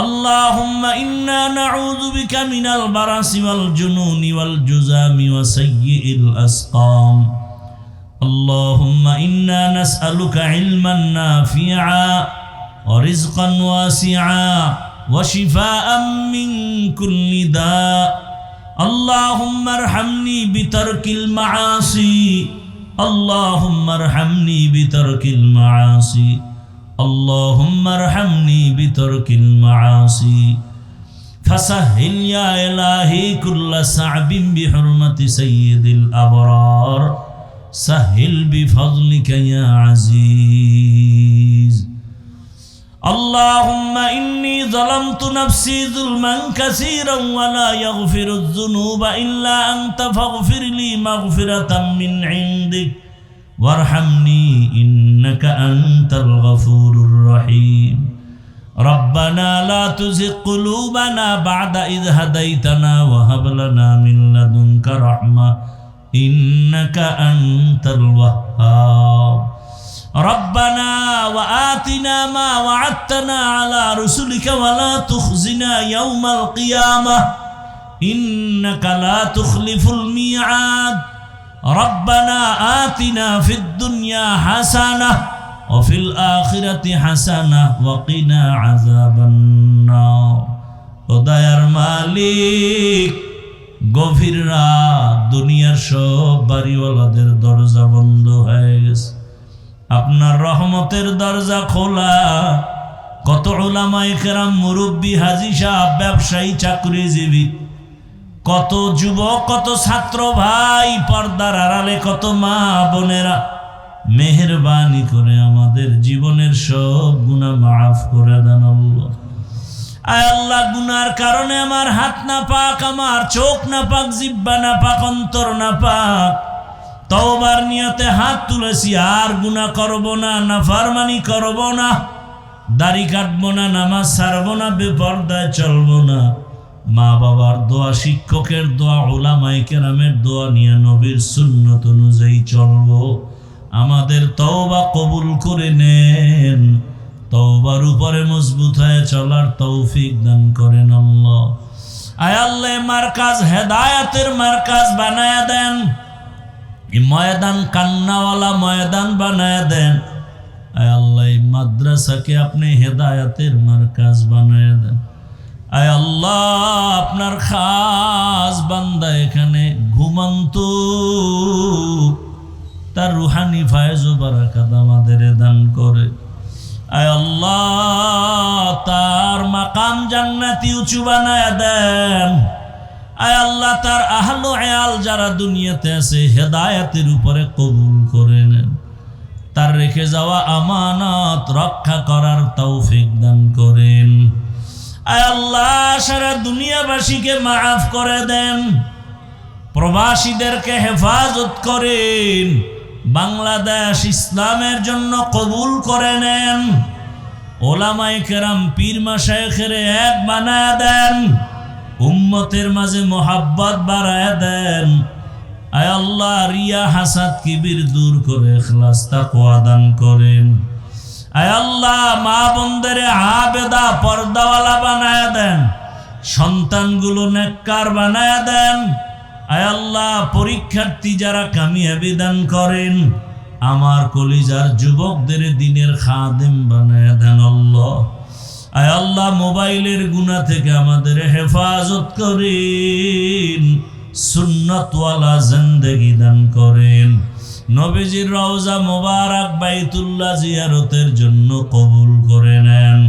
اللهم إنا نعوذ بك من البرص والجنون والجذام وسيء الأسقام اللهم إنا نسألك علما نافعا ورزقا واسعا وشفاء من كل داء اللهم ارحمني بترك المعاصي اللهم ارحمني بترك المعاصي اللهم ارحمني بترك المعاصي فسهل يا إلهي كل صعب بحرمة سيد الأبرار سهل بفضلك يا عزيز اللهم إني ظلمت نفسي ظلما كثيرا ولا يغفر الذنوب إلا أنت فاغفر لي مغفرة من عندك وارحمني إنك أنت الغفور الرحيم ربنا لا تزغ قلوبنا بعد إذ هديتنا وهب لنا من لدنك رحمة إنك أنت الوهاب ربنا وآتنا آتنا ما وعدتنا على رسلك ولا تخزنا يوم القيامة إنك لا تخلف الميعاد ربنا آتنا في الدنيا حسنة وفي الآخرة حسنة وقنا عذاب النار খোদায়ার মালিক গভীর রাত দুনিয়ার সব বাড়িওয়ালাদের দরজা বন্ধ হয়ে গেছে আপনার রহমতের দরজা খোলা কত উলামায়ে কেরাম মুরব্বি হাজী সাহেব ব্যবসায়ী চাকরিজীবী কত যুবক কত ছাত্র ভাই পর্দার আড়ালে কত মা বোনেরা মেহেরবানি করে আমাদের জীবনের সব গুনাহ মাফ করে দেন আল্লাহ আয় আল্লাহ গুনার কারণে আমার হাত না পাক আমার চোখ না পাক জিহ্বা না পাক অন্তর না পাক তওবার নিয়তে হাত তুলেছি আর গুনাহ করব না নাফরমানি করব না দাড়ি কাটবো না নামাজ ছাড়বো না বেপরদায় চলবো না মা বাবার দোয়া শিক্ষকের দোয়া উলামায়ে কেরামের দোয়া নিয়ে নবীর সুন্নত অনুযায়ী চলবো আমাদের তওবা কবুল করে নেন তওবার উপরে মজবুত হয়ে চলার তৌফিক দান করেন আল্লাহ আয় আল্লাহ মার্কাজ হেদায়েতের মার্কাজ বানায়া দেন এই ময়দান কান্নাওয়ালা ময়দান বানায়া দেন আয় আল্লাহ এই মাদ্রাসাকে আপনি হেদায়েতের মার্কাজ বানায়া দেন আয় আল্লাহ আপনার খাস বান্দা এখানে ঘুমন্ত তার রুহানি ফায়েজ ও বারাকাত আমাদের দান করে আয় আল্লাহ তার মাকাম জান্নাতি উঁচু বানায়া দেন আয় আল্লাহ তার আহলে আয়াল যারা দুনিয়াতে আছে হেদায়েতের উপরে কবুল করে নেন তার রেখে যাওয়া আমানত রক্ষা করার তৌফিক দান করেন আয় আল্লাহ সারা দুনিয়াবাসীকে মাফ করে দেন প্রবাসীদেরকে হেফাজত করেন বাংলাদেশ ইসলামের জন্য কবুল করে নেন ওলামায়ে কেরাম পীর মাশায়েখের এক বানায়া দেন উম্মতের মাঝে মোহাব্বত বাড়ায়া দেন আয় আল্লাহ রিয়া হাসাদ কিবির দূর করে ইখলাস তাকওয়া দান করেন আয় আল্লাহ মা বোনদের আবেদা পর্দাওয়ালা বানায়া দেন সন্তানগুলো নেককার বানায়া দেন আয় আল্লাহ পরীক্ষার্থী যারা কামিয়াবি দান করেন আমার কলিজার যুবকদের দ্বীনের খাদেম বানায়া দেন আল্লাহ আয় আল্লাহ মোবাইলের গুনাহ থেকে আমাদের হেফাজত করেন সুন্নতওয়ালা জিন্দেগি দান করেন নবীজির রওজা মোবারক বাইতুল্লাহ জিয়ারতের জন্য কবুল করে নেন।